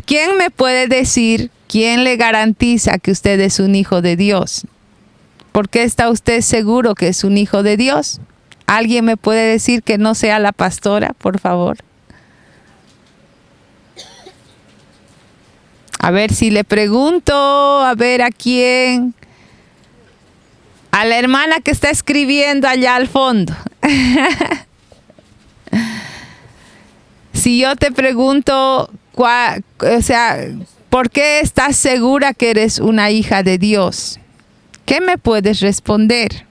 ¿Quién me puede decir, quién le garantiza que usted es un hijo de Dios? ¿Por qué está usted seguro que es un hijo de Dios? ¿Alguien me puede decir que no sea la pastora, por favor? A ver si le pregunto, a ver a quién. A la hermana que está escribiendo allá al fondo. Si yo te pregunto, ¿por qué estás segura que eres una hija de Dios? ¿Qué me puedes responder?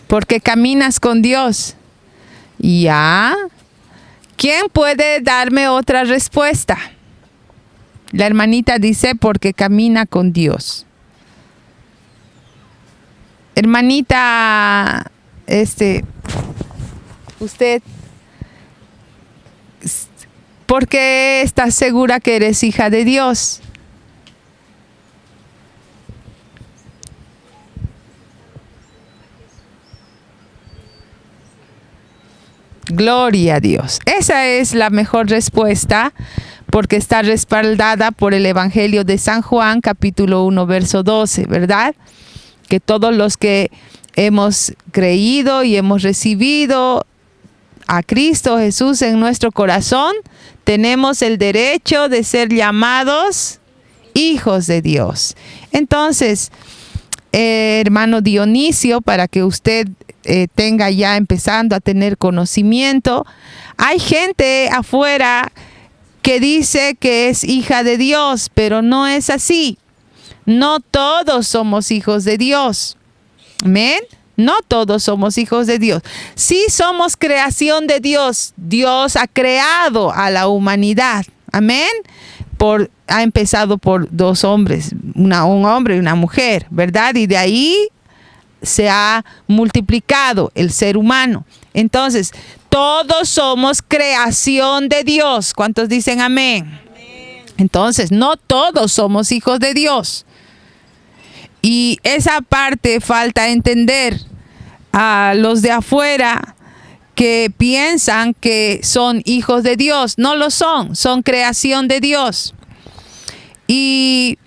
Porque caminas con Dios. ¿Ya? ¿Quién puede darme otra respuesta? La hermanita dice, porque camina con Dios. Hermanita, usted, ¿por qué estás segura que eres hija de Dios? Gloria a Dios. Esa es la mejor respuesta porque está respaldada por el Evangelio de San Juan, capítulo 1, verso 12, ¿verdad? Que todos los que hemos creído y hemos recibido a Cristo Jesús en nuestro corazón, tenemos el derecho de ser llamados hijos de Dios. Entonces, hermano Dionisio, para que usted tenga ya empezando a tener conocimiento, hay gente afuera que dice que es hija de Dios, pero no es así. No todos somos hijos de Dios. ¿Amén? No todos somos hijos de Dios. Sí somos creación de Dios. Dios ha creado a la humanidad. Amén. Ha empezado por dos hombres, un hombre y una mujer, ¿verdad? Y de ahí se ha multiplicado el ser humano. Entonces, todos somos creación de Dios. ¿Cuántos dicen amén? Amén. Entonces, no todos somos hijos de Dios. Y esa parte falta entender a los de afuera que piensan que son hijos de Dios. No lo son, son creación de Dios. Y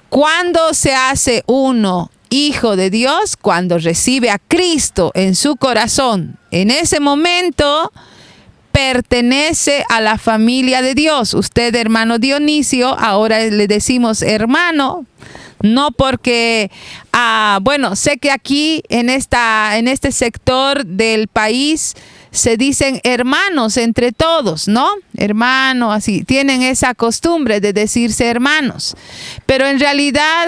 cuando se hace uno hijo de Dios, cuando recibe a Cristo en su corazón, en ese momento pertenece a la familia de Dios. Usted, hermano Dionisio, ahora le decimos hermano, no porque, bueno, sé que aquí en este sector del país se dicen hermanos entre todos, ¿no? Hermano, así, tienen esa costumbre de decirse hermanos. Pero en realidad,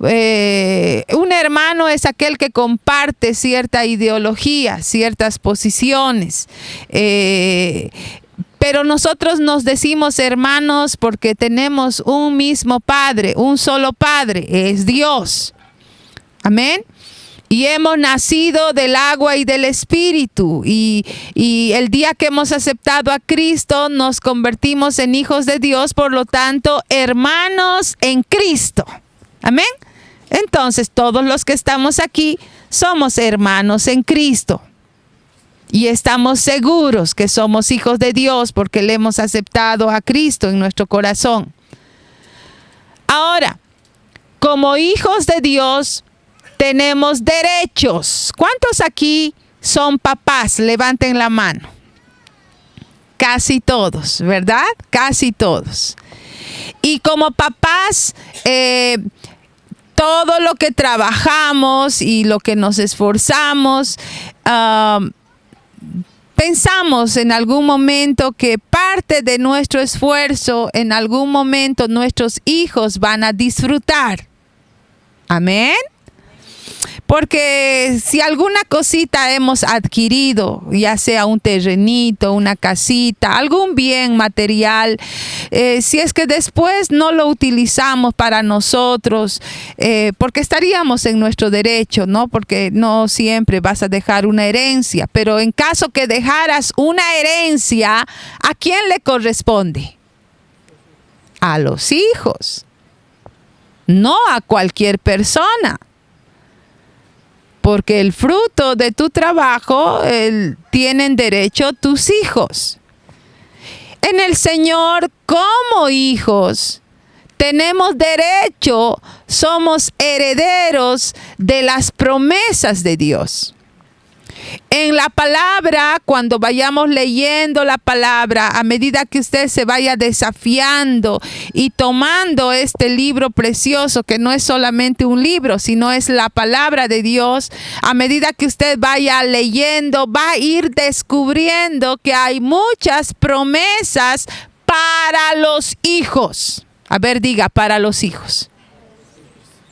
un hermano es aquel que comparte cierta ideología, ciertas posiciones. Pero nosotros nos decimos hermanos porque tenemos un mismo Padre, un solo Padre, es Dios. Amén. Y hemos nacido del agua y del Espíritu. Y el día que hemos aceptado a Cristo, nos convertimos en hijos de Dios, por lo tanto, hermanos en Cristo. Amén. Entonces, todos los que estamos aquí somos hermanos en Cristo. Y estamos seguros que somos hijos de Dios porque le hemos aceptado a Cristo en nuestro corazón. Ahora, como hijos de Dios, tenemos derechos. ¿Cuántos aquí son papás? Levanten la mano. Casi todos, ¿verdad? Casi todos. Y como papás, todo lo que trabajamos y lo que nos esforzamos, pensamos en algún momento que parte de nuestro esfuerzo, en algún momento nuestros hijos van a disfrutar. Amén. Porque si alguna cosita hemos adquirido, ya sea un terrenito, una casita, algún bien material, si es que después no lo utilizamos para nosotros, porque estaríamos en nuestro derecho, ¿no? Porque no siempre vas a dejar una herencia, pero en caso que dejaras una herencia, ¿a quién le corresponde? A los hijos, no a cualquier persona. porque el fruto de tu trabajo tienen derecho tus hijos. En el Señor, como hijos, tenemos derecho, somos herederos de las promesas de Dios. En la palabra, cuando vayamos leyendo la palabra, a medida que usted se vaya desafiando y tomando este libro precioso, que no es solamente un libro, sino es la palabra de Dios, a medida que usted vaya leyendo, va a ir descubriendo que hay muchas promesas para los hijos. A ver, diga, para los hijos.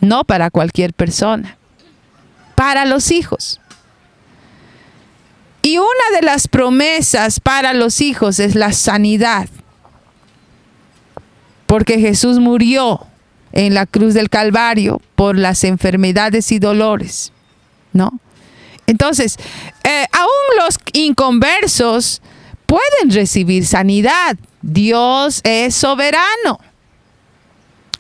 No para cualquier persona. Para los hijos. Y una de las promesas para los hijos es la sanidad. Porque Jesús murió en la cruz del Calvario por las enfermedades y dolores, ¿no? Entonces, aún los inconversos pueden recibir sanidad. Dios es soberano.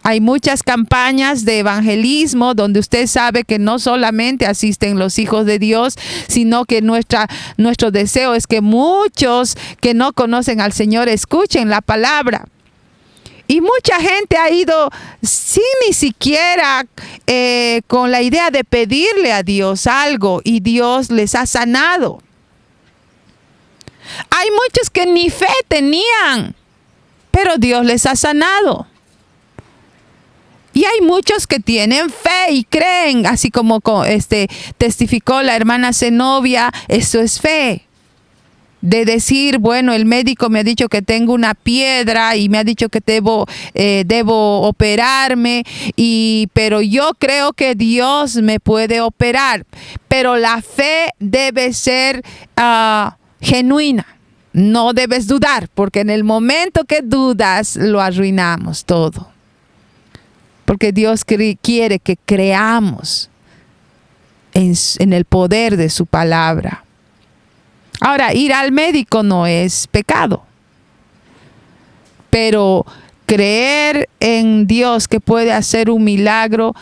Hay muchas campañas de evangelismo donde usted sabe que no solamente asisten los hijos de Dios, sino que nuestro deseo es que muchos que no conocen al Señor escuchen la palabra. Y mucha gente ha ido sin ni siquiera con la idea de pedirle a Dios algo y Dios les ha sanado. Hay muchos que ni fe tenían, pero Dios les ha sanado. Y hay muchos que tienen fe y creen, así como testificó la hermana Zenobia, eso es fe. De decir, bueno, el médico me ha dicho que tengo una piedra y me ha dicho que debo operarme, pero yo creo que Dios me puede operar. Pero la fe debe ser genuina. No debes dudar, porque en el momento que dudas, lo arruinamos todo. Porque Dios quiere que creamos en el poder de su palabra. Ahora, ir al médico no es pecado. Pero creer en Dios que puede hacer un milagro,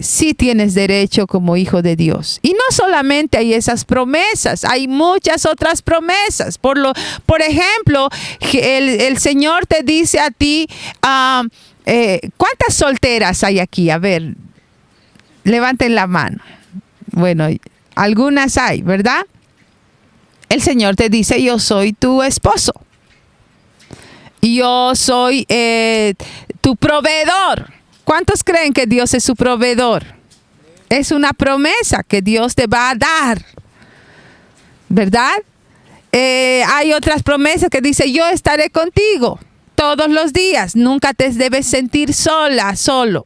sí tienes derecho como hijo de Dios. Y no solamente hay esas promesas, hay muchas otras promesas. Por ejemplo, el Señor te dice a ti, ¿cuántas solteras hay aquí? A ver, levanten la mano. Bueno, algunas hay, ¿verdad? El Señor te dice, yo soy tu esposo. Yo soy tu proveedor. ¿Cuántos creen que Dios es su proveedor? Es una promesa que Dios te va a dar, ¿verdad? Hay otras promesas que dice, yo estaré contigo todos los días. Nunca te debes sentir solo.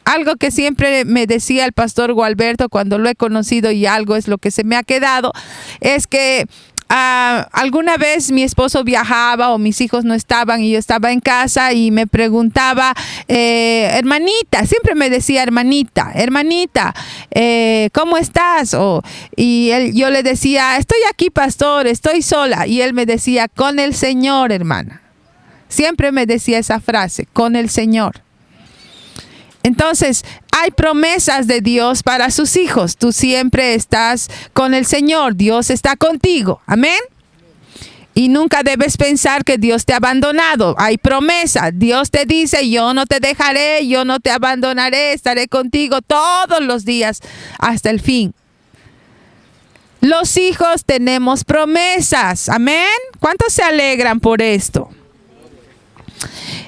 Algo que siempre me decía el pastor Gualberto cuando lo he conocido, y algo es lo que se me ha quedado, es que alguna vez mi esposo viajaba o mis hijos no estaban y yo estaba en casa y me preguntaba, hermanita, siempre me decía hermanita, ¿cómo estás? Yo le decía, estoy aquí, pastor, estoy sola. Y él me decía, con el Señor, hermana. Siempre me decía esa frase, con el Señor. Entonces, hay promesas de Dios para sus hijos. Tú siempre estás con el Señor. Dios está contigo. Amén. Y nunca debes pensar que Dios te ha abandonado. Hay promesas. Dios te dice, yo no te dejaré, yo no te abandonaré, estaré contigo todos los días hasta el fin. Los hijos tenemos promesas. Amén. ¿Cuántos se alegran por esto?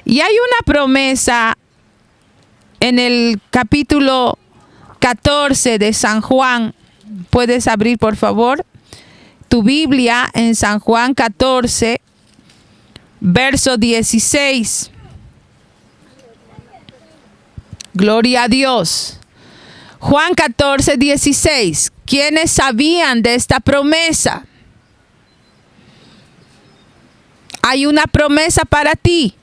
Y hay una promesa en el capítulo 14 de San Juan. Puedes abrir, por favor, tu Biblia en San Juan 14, verso 16. Gloria a Dios. Juan 14, 16. ¿Quiénes sabían de esta promesa? Hay una promesa para ti.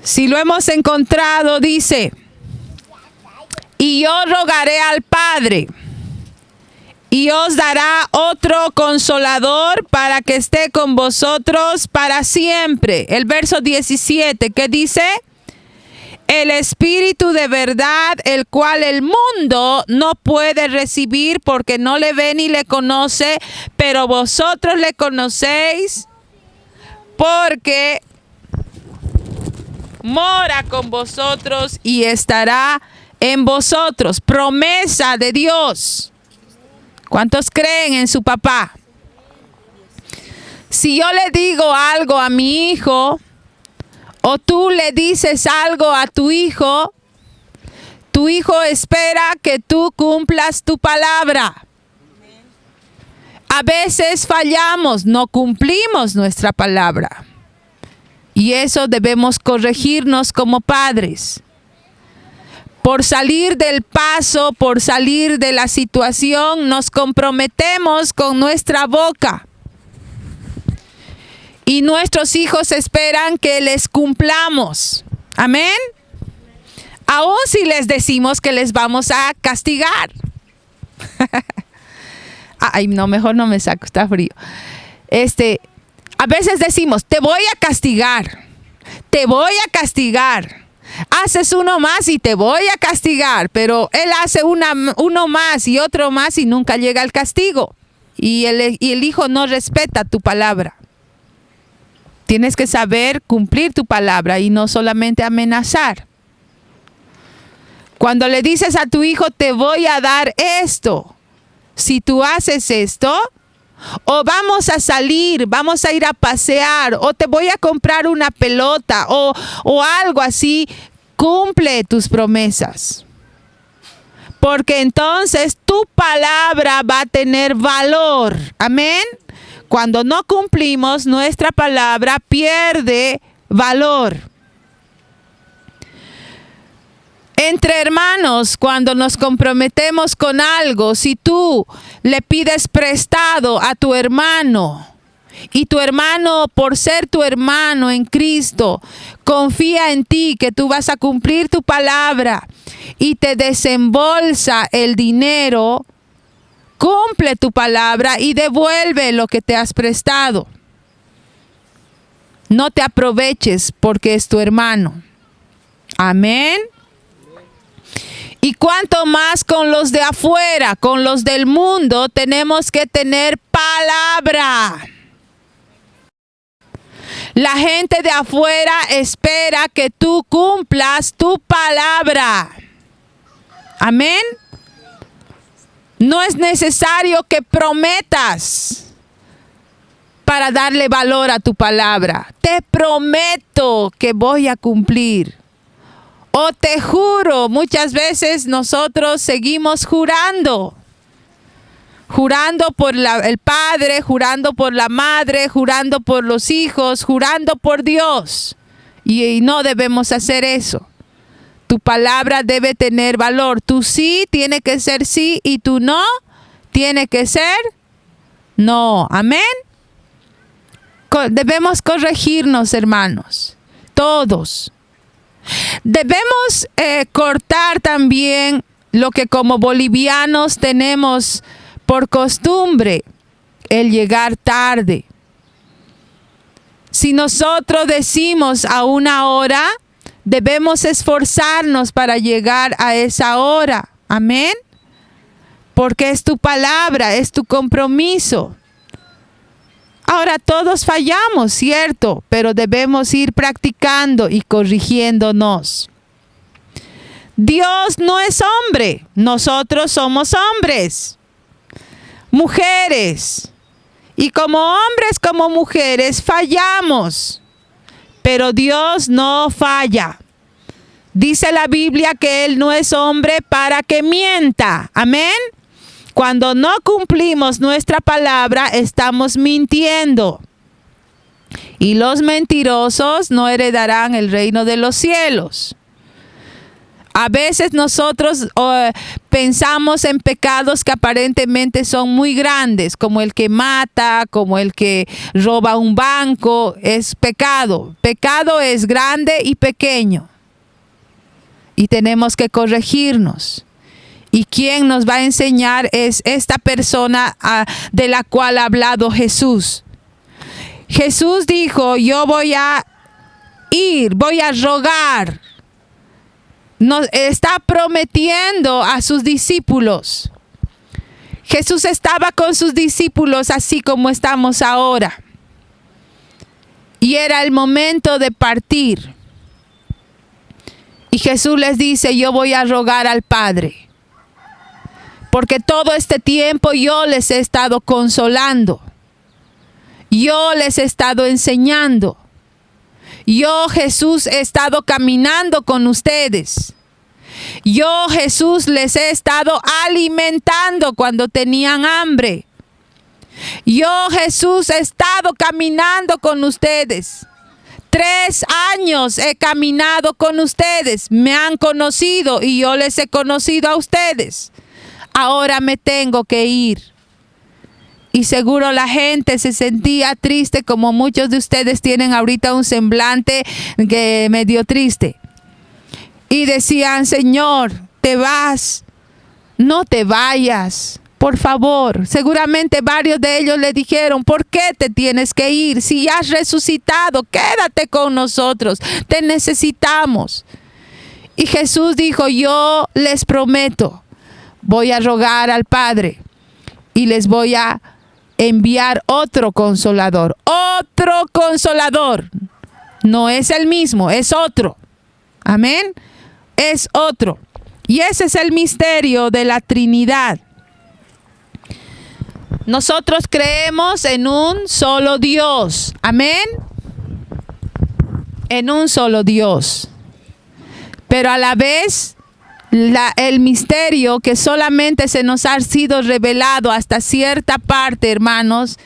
Si lo hemos encontrado, dice, y yo rogaré al Padre, y os dará otro consolador para que esté con vosotros para siempre. El verso 17, ¿qué dice? el Espíritu de verdad, el cual el mundo no puede recibir porque no le ve ni le conoce, pero vosotros le conocéis porque mora con vosotros y estará en vosotros. Promesa de Dios. ¿Cuántos creen en su papá? Si yo le digo algo a mi hijo, o tú le dices algo a tu hijo espera que tú cumplas tu palabra. A veces fallamos, no cumplimos nuestra palabra. Y eso debemos corregirnos como padres. Por salir del paso, por salir de la situación, nos comprometemos con nuestra boca. Y nuestros hijos esperan que les cumplamos. Amén. Aún si les decimos que les vamos a castigar. Ay, no, mejor no me saco, está frío. A veces decimos, te voy a castigar. Te voy a castigar. Haces uno más y te voy a castigar. Pero él hace uno más y otro más y nunca llega al castigo. Y el hijo no respeta tu palabra. Tienes que saber cumplir tu palabra y no solamente amenazar. Cuando le dices a tu hijo, te voy a dar esto, si tú haces esto, o vamos a salir, vamos a ir a pasear, o te voy a comprar una pelota, o algo así, cumple tus promesas. Porque entonces tu palabra va a tener valor. Amén. Cuando no cumplimos, nuestra palabra pierde valor. Entre hermanos, cuando nos comprometemos con algo, si tú le pides prestado a tu hermano y tu hermano, por ser tu hermano en Cristo, confía en ti que tú vas a cumplir tu palabra y te desembolsa el dinero, cumple tu palabra y devuelve lo que te has prestado. No te aproveches porque es tu hermano. Amén. Y cuanto más con los de afuera, con los del mundo, tenemos que tener palabra. La gente de afuera espera que tú cumplas tu palabra. Amén. No es necesario que prometas para darle valor a tu palabra. Te prometo que voy a cumplir. O te juro, muchas veces nosotros seguimos jurando. Jurando por el padre, jurando por la madre, jurando por los hijos, jurando por Dios. Y no debemos hacer eso. Tu palabra debe tener valor. Tu sí tiene que ser sí y tu no tiene que ser no. Amén. Debemos corregirnos, hermanos. Todos. Debemos cortar también lo que como bolivianos tenemos por costumbre, el llegar tarde. Si nosotros decimos a una hora, debemos esforzarnos para llegar a esa hora. Amén. Porque es tu palabra, es tu compromiso. Ahora todos fallamos, ¿cierto? Pero debemos ir practicando y corrigiéndonos. Dios no es hombre, nosotros somos hombres, mujeres. Y como hombres, como mujeres, fallamos. Pero Dios no falla. Dice la Biblia que Él no es hombre para que mienta. Amén. Cuando no cumplimos nuestra palabra, estamos mintiendo. Y los mentirosos no heredarán el reino de los cielos. A veces nosotros pensamos en pecados que aparentemente son muy grandes, como el que mata, como el que roba un banco, es pecado. Pecado es grande y pequeño. Y tenemos que corregirnos. Y quien nos va a enseñar es esta persona de la cual ha hablado Jesús. Jesús dijo, yo voy a ir, voy a rogar nos está prometiendo a sus discípulos. Jesús estaba con sus discípulos así como estamos ahora. Y era el momento de partir. Y Jesús les dice, yo voy a rogar al Padre. Porque todo este tiempo yo les he estado consolando. Yo les he estado enseñando. Yo, Jesús, he estado caminando con ustedes. Yo, Jesús, les he estado alimentando cuando tenían hambre. Yo, Jesús, he estado caminando con ustedes. 3 años he caminado con ustedes. Me han conocido y yo les he conocido a ustedes. Ahora me tengo que ir. Y seguro la gente se sentía triste, como muchos de ustedes tienen ahorita un semblante medio triste. Y decían, Señor, te vas, no te vayas, por favor. Seguramente varios de ellos le dijeron, ¿por qué te tienes que ir? Si ya has resucitado, quédate con nosotros, te necesitamos. Y Jesús dijo, yo les prometo, voy a rogar al Padre y les voy a enviar otro consolador. Otro consolador. No es el mismo, es otro. Amén. Es otro. Y ese es el misterio de la Trinidad. Nosotros creemos en un solo Dios. Amén. En un solo Dios. Pero a la vez, el misterio que solamente se nos ha sido revelado hasta cierta parte, hermanos,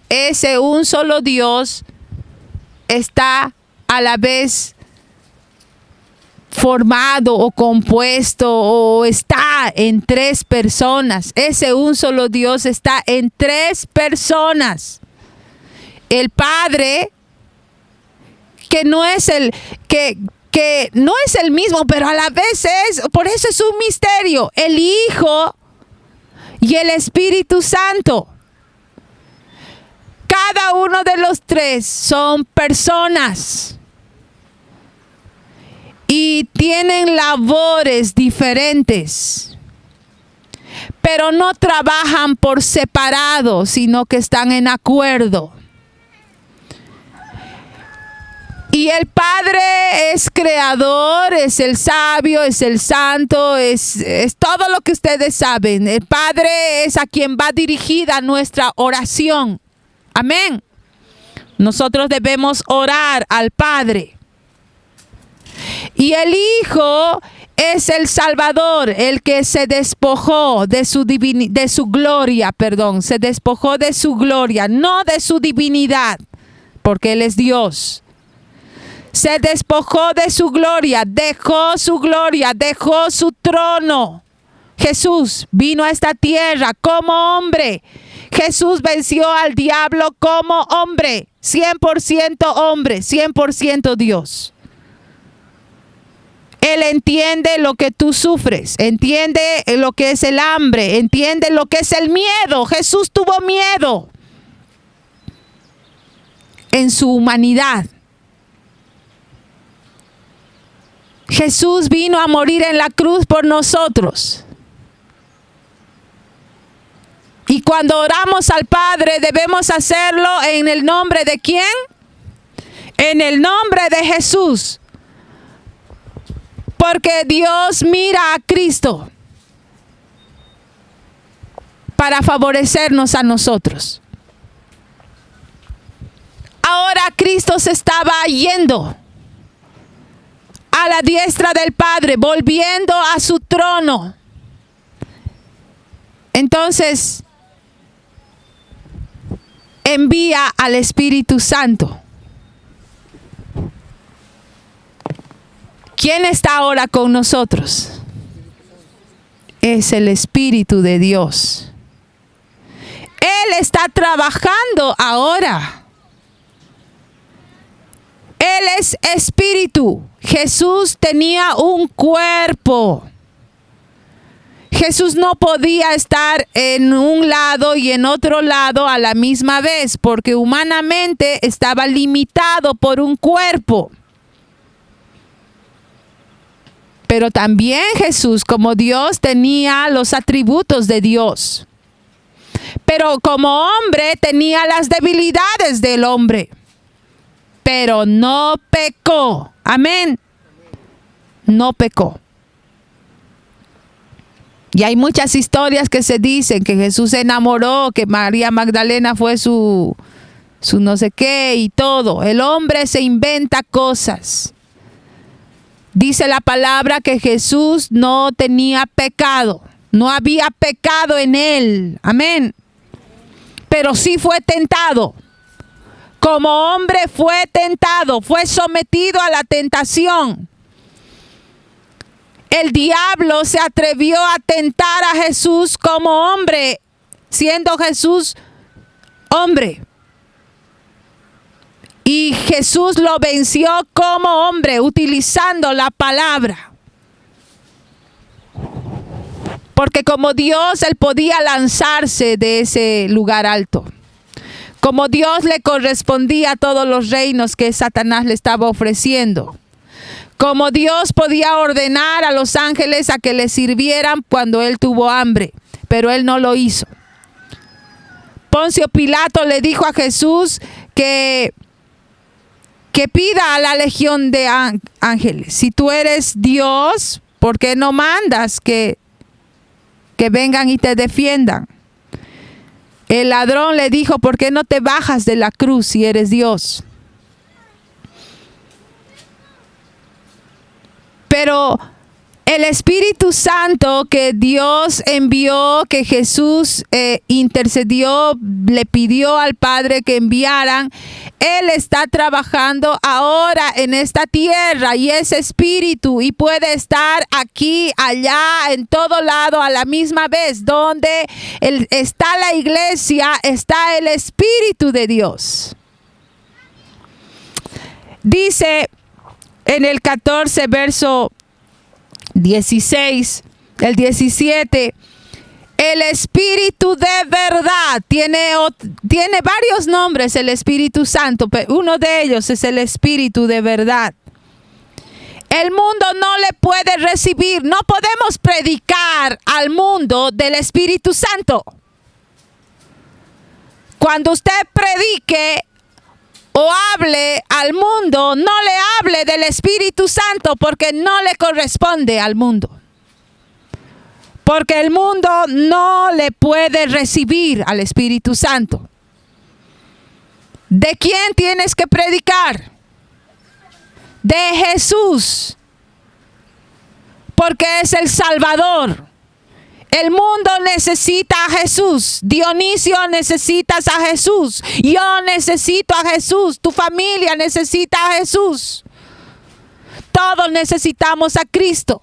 ese un solo Dios está a la vez formado o compuesto o está en 3 personas. Ese un solo Dios está en 3 personas. El Padre, que no es el no es el mismo, pero a la vez es, por eso es un misterio, el Hijo y el Espíritu Santo. Cada uno de los 3 son personas y tienen labores diferentes, pero no trabajan por separado, sino que están en acuerdo. Y el Padre es creador, es el sabio, es el santo, es todo lo que ustedes saben. El Padre es a quien va dirigida nuestra oración. Amén. Nosotros debemos orar al Padre. Y el Hijo es el Salvador, el que se despojó de su gloria, se despojó de su gloria, no de su divinidad, porque Él es Dios. Se despojó de su gloria, dejó su trono. Jesús vino a esta tierra como hombre. Jesús venció al diablo como hombre, 100% hombre, 100% Dios. Él entiende lo que tú sufres, entiende lo que es el hambre, entiende lo que es el miedo. Jesús tuvo miedo en su humanidad. Jesús vino a morir en la cruz por nosotros. Y cuando oramos al Padre debemos hacerlo en el nombre de ¿quién? En el nombre de Jesús. Porque Dios mira a Cristo para favorecernos a nosotros. Ahora Cristo se estaba yendo a la diestra del Padre, volviendo a su trono. Entonces, envía al Espíritu Santo. ¿Quién está ahora con nosotros? Es el Espíritu de Dios. Él está trabajando ahora. Él es espíritu. Jesús tenía un cuerpo. Jesús no podía estar en un lado y en otro lado a la misma vez, porque humanamente estaba limitado por un cuerpo. Pero también Jesús, como Dios, tenía los atributos de Dios. Pero como hombre tenía las debilidades del hombre. Pero no pecó. Amén. No pecó. Y hay muchas historias que se dicen que Jesús se enamoró, que María Magdalena fue su no sé qué y todo. El hombre se inventa cosas. Dice la palabra que Jesús no tenía pecado. No había pecado en él. Amén. Pero sí fue tentado. Como hombre fue tentado. Fue sometido a la tentación. El diablo se atrevió a tentar a Jesús como hombre, siendo Jesús hombre. Y Jesús lo venció como hombre, utilizando la palabra. Porque como Dios, él podía lanzarse de ese lugar alto. Como Dios le correspondía a todos los reinos que Satanás le estaba ofreciendo. Como Dios podía ordenar a los ángeles a que le sirvieran cuando él tuvo hambre, pero él no lo hizo. Poncio Pilato le dijo a Jesús que pida a la legión de ángeles. Si tú eres Dios, ¿por qué no mandas que vengan y te defiendan? El ladrón le dijo, ¿por qué no te bajas de la cruz si eres Dios? Pero el Espíritu Santo que Dios envió, que Jesús intercedió, le pidió al Padre que enviaran, Él está trabajando ahora en esta tierra y es Espíritu y puede estar aquí, allá, en todo lado a la misma vez. Donde está la iglesia, está el Espíritu de Dios. Dice en el 14, verso 16, el 17, el Espíritu de verdad, tiene varios nombres el Espíritu Santo, pero uno de ellos es el Espíritu de verdad. El mundo no le puede recibir, no podemos predicar al mundo del Espíritu Santo. Cuando usted predique o hable al mundo, no le hable del Espíritu Santo porque no le corresponde al mundo. Porque el mundo no le puede recibir al Espíritu Santo. ¿De quién tienes que predicar? De Jesús. Porque es el Salvador. El mundo necesita a Jesús. Dionisio necesitas a Jesús. Yo necesito a Jesús. Tu familia necesita a Jesús. Todos necesitamos a Cristo.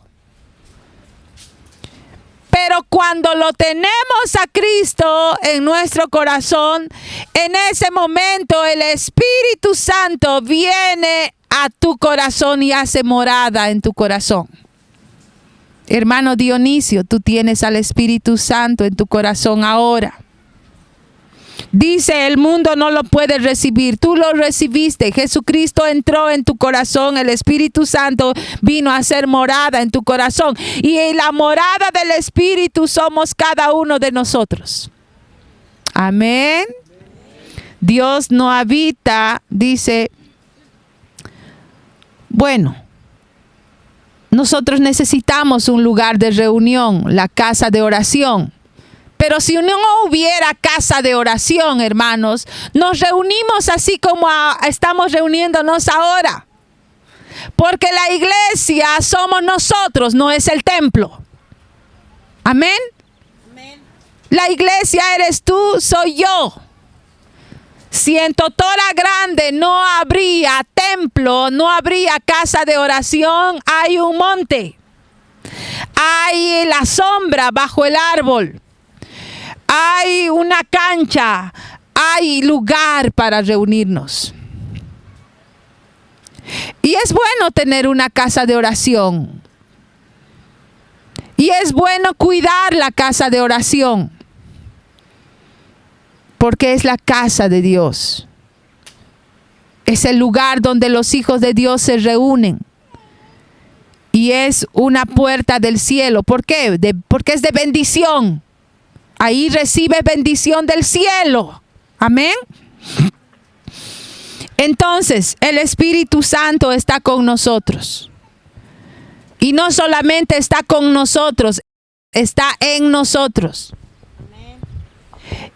Pero cuando lo tenemos a Cristo en nuestro corazón, en ese momento el Espíritu Santo viene a tu corazón y hace morada en tu corazón. Hermano Dionisio, tú tienes al Espíritu Santo en tu corazón ahora. Dice, el mundo no lo puede recibir. Tú lo recibiste. Jesucristo entró en tu corazón. El Espíritu Santo vino a hacer morada en tu corazón. Y en la morada del Espíritu somos cada uno de nosotros. Amén. Dios no habita, dice, bueno, nosotros necesitamos un lugar de reunión, la casa de oración. Pero si no hubiera casa de oración, hermanos, nos reunimos así como estamos reuniéndonos ahora. Porque la iglesia somos nosotros, no es el templo. Amén. Amén. La iglesia eres tú, soy yo. Si en Totora Grande no habría templo, no habría casa de oración, hay un monte. Hay la sombra bajo el árbol. Hay una cancha, hay lugar para reunirnos. Y es bueno tener una casa de oración. Y es bueno cuidar la casa de oración. Porque es la casa de Dios. Es el lugar donde los hijos de Dios se reúnen. Y es una puerta del cielo. ¿Por qué? Porque es de bendición. Ahí recibe bendición del cielo. Amén. Entonces, el Espíritu Santo está con nosotros. Y no solamente está con nosotros, está en nosotros.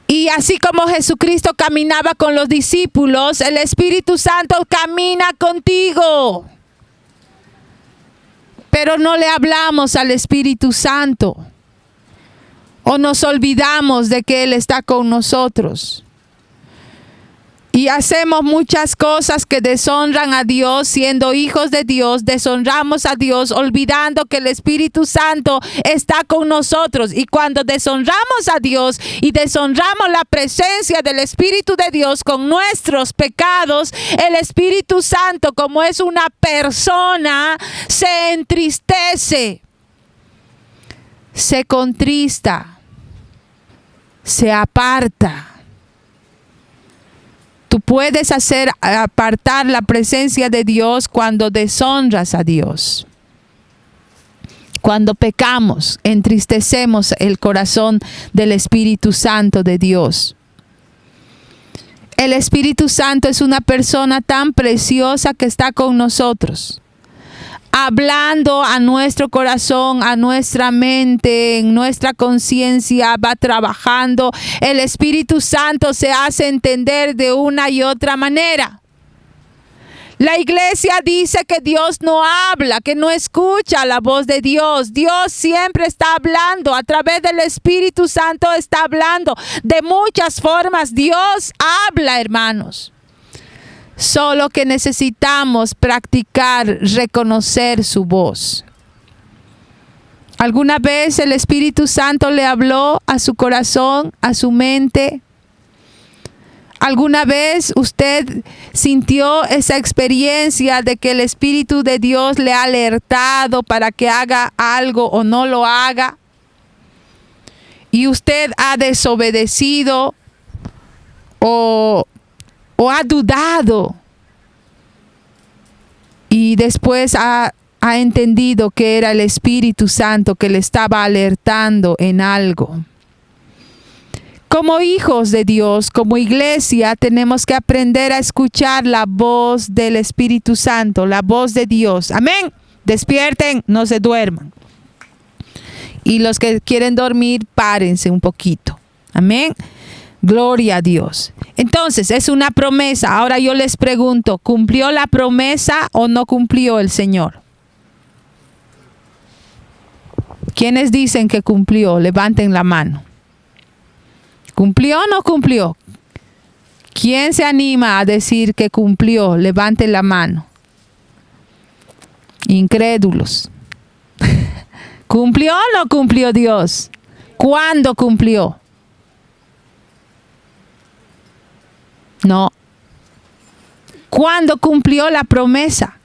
Y así como Jesucristo caminaba con los discípulos, el Espíritu Santo camina contigo. Pero no le hablamos al Espíritu Santo. O nos olvidamos de que Él está con nosotros. Y hacemos muchas cosas que deshonran a Dios, siendo hijos de Dios, deshonramos a Dios, olvidando que el Espíritu Santo está con nosotros. Y cuando deshonramos a Dios y deshonramos la presencia del Espíritu de Dios con nuestros pecados, el Espíritu Santo, como es una persona, se entristece, se contrista, se aparta. Tú puedes hacer apartar la presencia de Dios cuando deshonras a Dios. Cuando pecamos, entristecemos el corazón del Espíritu Santo de Dios. El Espíritu Santo es una persona tan preciosa que está con nosotros, hablando a nuestro corazón, a nuestra mente, en nuestra conciencia, va trabajando. El Espíritu Santo se hace entender de una y otra manera. La iglesia dice que Dios no habla, que no escucha la voz de Dios. Dios siempre está hablando, a través del Espíritu Santo está hablando. De muchas formas Dios habla, hermanos. Solo que necesitamos practicar, reconocer su voz. ¿Alguna vez el Espíritu Santo le habló a su corazón, a su mente? ¿Alguna vez usted sintió esa experiencia de que el Espíritu de Dios le ha alertado para que haga algo o no lo haga? Y usted ha desobedecido o ha dudado y después ha entendido que era el Espíritu Santo que le estaba alertando en algo. Como hijos de Dios, como iglesia, tenemos que aprender a escuchar la voz del Espíritu Santo, la voz de Dios. Amén. Despierten, no se duerman. Y los que quieren dormir, párense un poquito. Amén. Gloria a Dios. Entonces, es una promesa. Ahora yo les pregunto, ¿cumplió la promesa o no cumplió el Señor? ¿Quiénes dicen que cumplió? Levanten la mano. ¿Cumplió o no cumplió? ¿Quién se anima a decir que cumplió? Levanten la mano. Incrédulos. ¿Cumplió o no cumplió Dios? ¿Cuándo cumplió? No. ¿Cuándo cumplió la promesa?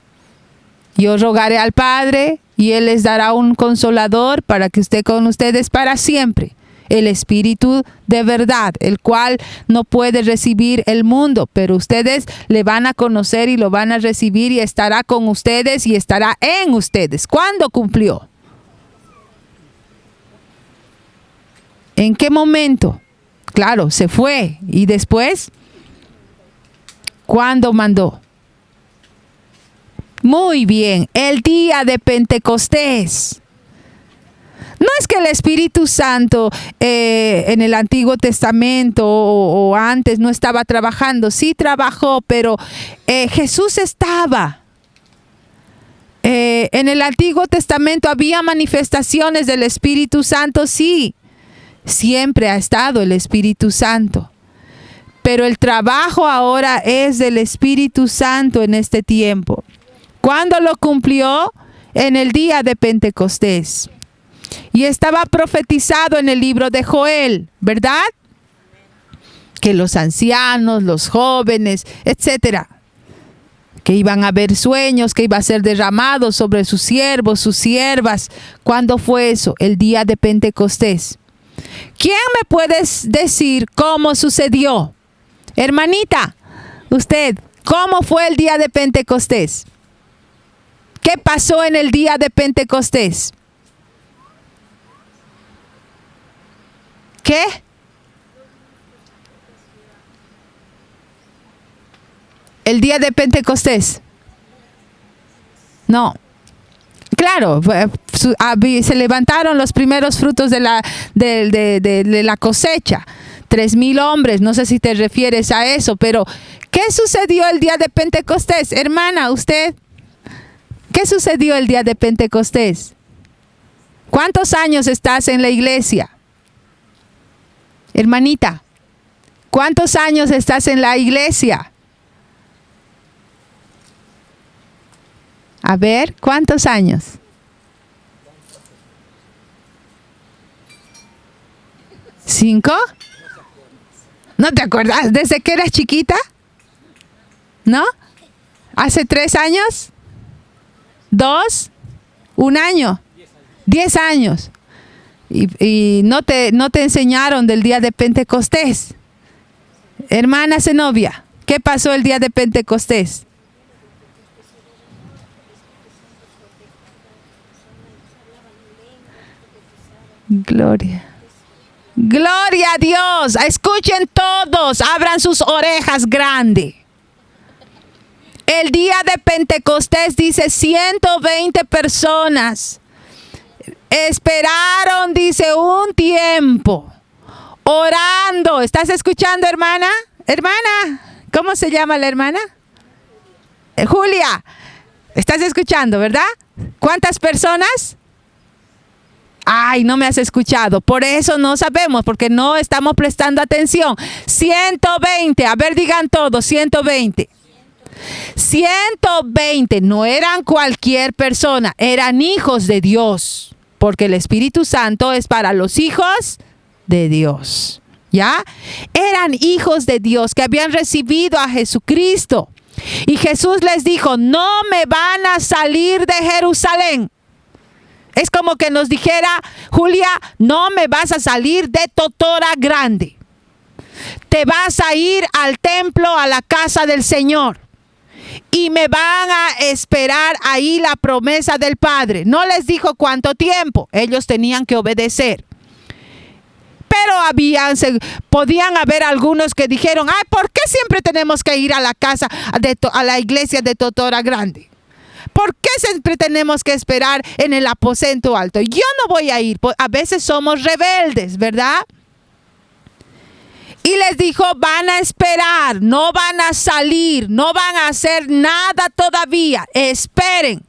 Yo rogaré al Padre y Él les dará un consolador para que esté con ustedes para siempre. El Espíritu de verdad, el cual no puede recibir el mundo, pero ustedes le van a conocer y lo van a recibir y estará con ustedes y estará en ustedes. ¿Cuándo cumplió? ¿En qué momento? Claro, se fue. ¿Y después? ¿Cuándo mandó? Muy bien, el día de Pentecostés. No es que el Espíritu Santo en el Antiguo Testamento o antes no estaba trabajando. Sí trabajó, pero Jesús estaba. En el Antiguo Testamento había manifestaciones del Espíritu Santo, sí. Siempre ha estado el Espíritu Santo. Pero el trabajo ahora es del Espíritu Santo en este tiempo. ¿Cuándo lo cumplió? En el día de Pentecostés. Y estaba profetizado en el libro de Joel, ¿verdad? Que los ancianos, los jóvenes, etcétera, que iban a ver sueños, que iba a ser derramado sobre sus siervos, sus siervas. ¿Cuándo fue eso? El día de Pentecostés. ¿Quién me puede decir cómo sucedió? Hermanita, usted, ¿cómo fue el día de Pentecostés? ¿Qué pasó en el día de Pentecostés? ¿Qué? El día de Pentecostés. No. Claro, se levantaron los primeros frutos de la cosecha. 3,000 hombres, no sé si te refieres a eso, pero ¿qué sucedió el día de Pentecostés? Hermana, usted, ¿qué sucedió el día de Pentecostés? ¿Cuántos años estás en la iglesia? Hermanita, ¿cuántos años estás en la iglesia? A ver, ¿cuántos años? ¿5? ¿No te acuerdas? ¿Desde que eras chiquita? ¿No? ¿Hace 3 años? ¿2? ¿1 año? 10 años. Y no te enseñaron del día de Pentecostés. Hermana Zenobia, ¿qué pasó el día de Pentecostés? Gloria. Gloria a Dios. Escuchen todos. Abran sus orejas grandes. El día de Pentecostés dice 120 personas. Esperaron, dice, un tiempo. Orando. ¿Estás escuchando, hermana? Hermana. ¿Cómo se llama la hermana? Julia. ¿Estás escuchando, verdad? ¿Cuántas personas? Ay, no me has escuchado. Por eso no sabemos, porque no estamos prestando atención. 120. A ver, digan todos. 120. 120. No eran cualquier persona. Eran hijos de Dios. Porque el Espíritu Santo es para los hijos de Dios. ¿Ya? Eran hijos de Dios que habían recibido a Jesucristo. Y Jesús les dijo, no me van a salir de Jerusalén. Es como que nos dijera, Julia, no me vas a salir de Totora Grande. Te vas a ir al templo, a la casa del Señor. Y me van a esperar ahí la promesa del Padre. No les dijo cuánto tiempo. Ellos tenían que obedecer. Pero podían haber algunos que dijeron, ay, ¿por qué siempre tenemos que ir a la casa, a la iglesia de Totora Grande? ¿Por qué siempre tenemos que esperar en el aposento alto? Yo no voy a ir. A veces somos rebeldes, ¿verdad? Y les dijo, van a esperar, no van a salir, no van a hacer nada todavía. Esperen.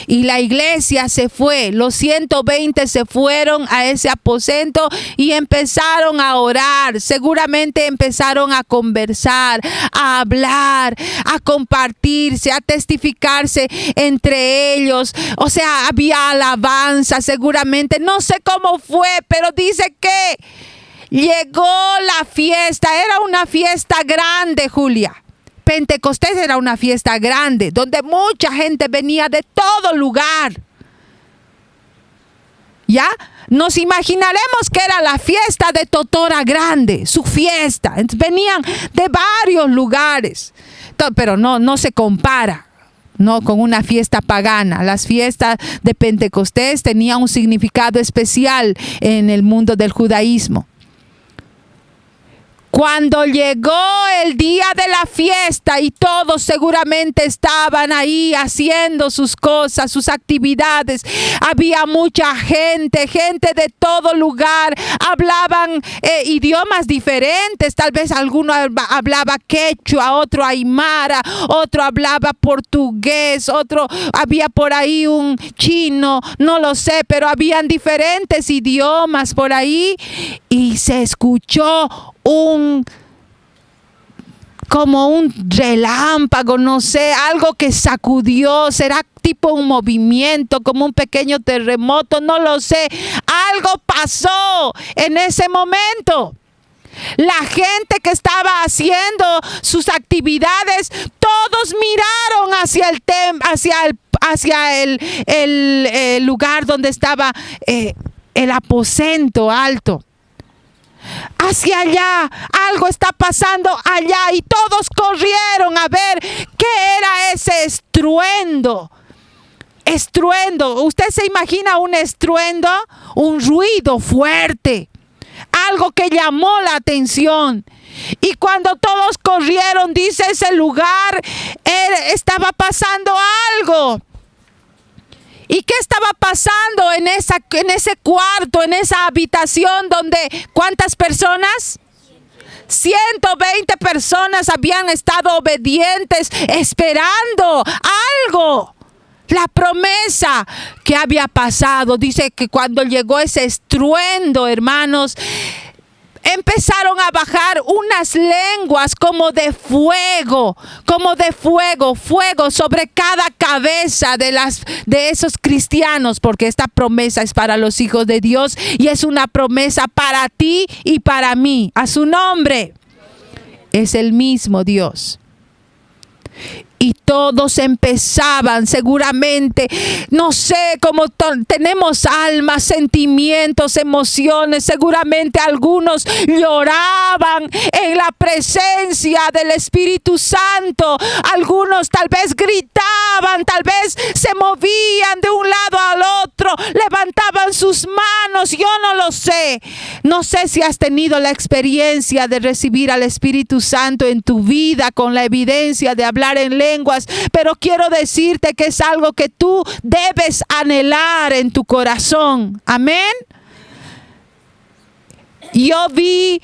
Y la iglesia se fue, los 120 se fueron a ese aposento y empezaron a orar. Seguramente empezaron a conversar, a hablar, a compartirse, a testificarse entre ellos. O sea, había alabanza seguramente. No sé cómo fue, pero dice que llegó la fiesta. Era una fiesta grande, Julia. Pentecostés era una fiesta grande, donde mucha gente venía de todo lugar. ¿Ya? Nos imaginaremos que era la fiesta de Totora Grande, su fiesta. Venían de varios lugares, pero no se compara, no, con una fiesta pagana. Las fiestas de Pentecostés tenían un significado especial en el mundo del judaísmo. Cuando llegó el día de la fiesta y todos seguramente estaban ahí haciendo sus cosas, sus actividades, había mucha gente de todo lugar, hablaban idiomas diferentes, tal vez alguno hablaba quechua, otro aymara, otro hablaba portugués, otro había por ahí un chino, no lo sé, pero habían diferentes idiomas por ahí y se escuchó como un relámpago, no sé, algo que sacudió, será tipo un movimiento, como un pequeño terremoto, no lo sé. Algo pasó en ese momento. La gente que estaba haciendo sus actividades, todos miraron hacia el lugar donde estaba el aposento alto. Hacia allá, algo está pasando allá y todos corrieron a ver qué era ese estruendo. estruendo. ¿Usted se imagina un estruendo? Un ruido fuerte. Algo que llamó la atención. Y cuando todos corrieron, dice, ese lugar estaba pasando algo. ¿Y qué estaba pasando en ese cuarto, en esa habitación donde cuántas personas? 120 personas habían estado obedientes, esperando algo. La promesa que había pasado. Dice que cuando llegó ese estruendo, hermanos, empezaron a bajar unas lenguas como de fuego sobre cada cabeza de esos cristianos, porque esta promesa es para los hijos de Dios y es una promesa para ti y para mí. A su nombre. Es el mismo Dios. Y todos empezaban seguramente, no sé, como tenemos almas, sentimientos, emociones, seguramente algunos lloraban en la presencia del Espíritu Santo, algunos tal vez gritaban, tal vez se movían de un lado al otro, levantaban sus manos, yo no lo sé. No sé si has tenido la experiencia de recibir al Espíritu Santo en tu vida con la evidencia de hablar en lenguas, pero quiero decirte que es algo que tú debes anhelar en tu corazón. Amén. Yo vi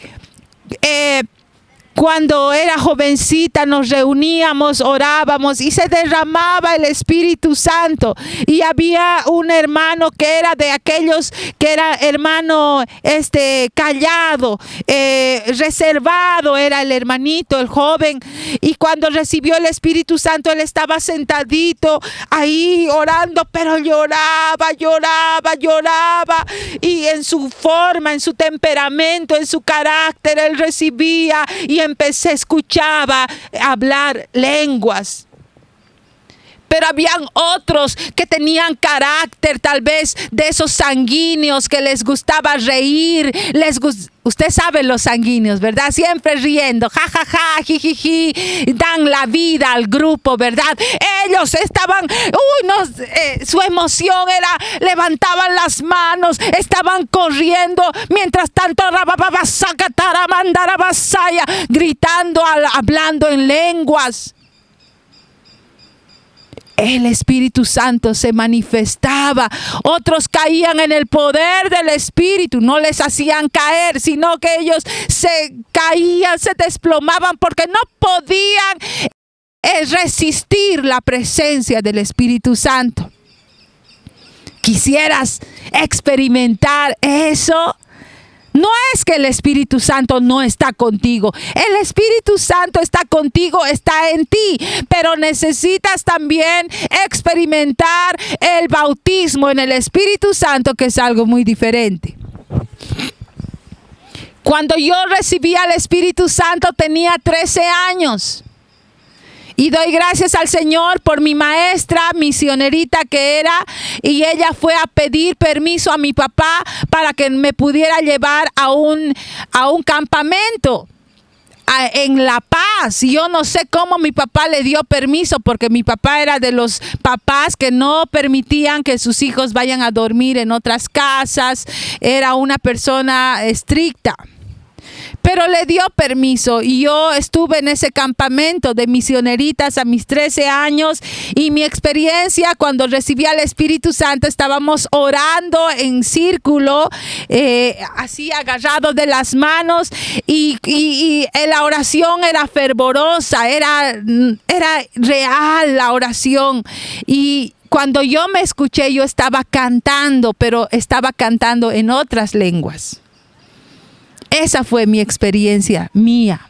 cuando era jovencita, nos reuníamos, orábamos y se derramaba el Espíritu Santo. Y había un hermano que era de aquellos que era hermano callado, reservado, era el hermanito, el joven. Y cuando recibió el Espíritu Santo, él estaba sentadito ahí orando, pero lloraba. Y en su forma, en su temperamento, en su carácter, él recibía y escuchaba hablar lenguas. Pero habían otros que tenían carácter tal vez de esos sanguíneos que les gustaba reír. Usted sabe los sanguíneos, ¿verdad? Siempre riendo, jajaja, jijiji, dan la vida al grupo, ¿verdad? Ellos estaban, su emoción era, levantaban las manos, estaban corriendo, mientras tanto, gritando, hablando en lenguas. El Espíritu Santo se manifestaba. Otros caían en el poder del Espíritu. No les hacían caer, sino que ellos se caían, se desplomaban porque no podían resistir la presencia del Espíritu Santo. ¿Quisieras experimentar eso? No es que el Espíritu Santo no está contigo. El Espíritu Santo está contigo, está en ti. Pero necesitas también experimentar el bautismo en el Espíritu Santo, que es algo muy diferente. Cuando yo recibí al Espíritu Santo tenía 13 años. Y doy gracias al Señor por mi maestra misionerita que era, y ella fue a pedir permiso a mi papá para que me pudiera llevar a un campamento en La Paz. Y yo no sé cómo mi papá le dio permiso, porque mi papá era de los papás que no permitían que sus hijos vayan a dormir en otras casas. Era una persona estricta. Pero le dio permiso y yo estuve en ese campamento de misioneritas a mis 13 años, y mi experiencia cuando recibí al Espíritu Santo, estábamos orando en círculo, así agarrados de las manos, y la oración era fervorosa, era real la oración. Y cuando yo me escuché, yo estaba cantando, pero estaba cantando en otras lenguas. Esa fue mi experiencia mía.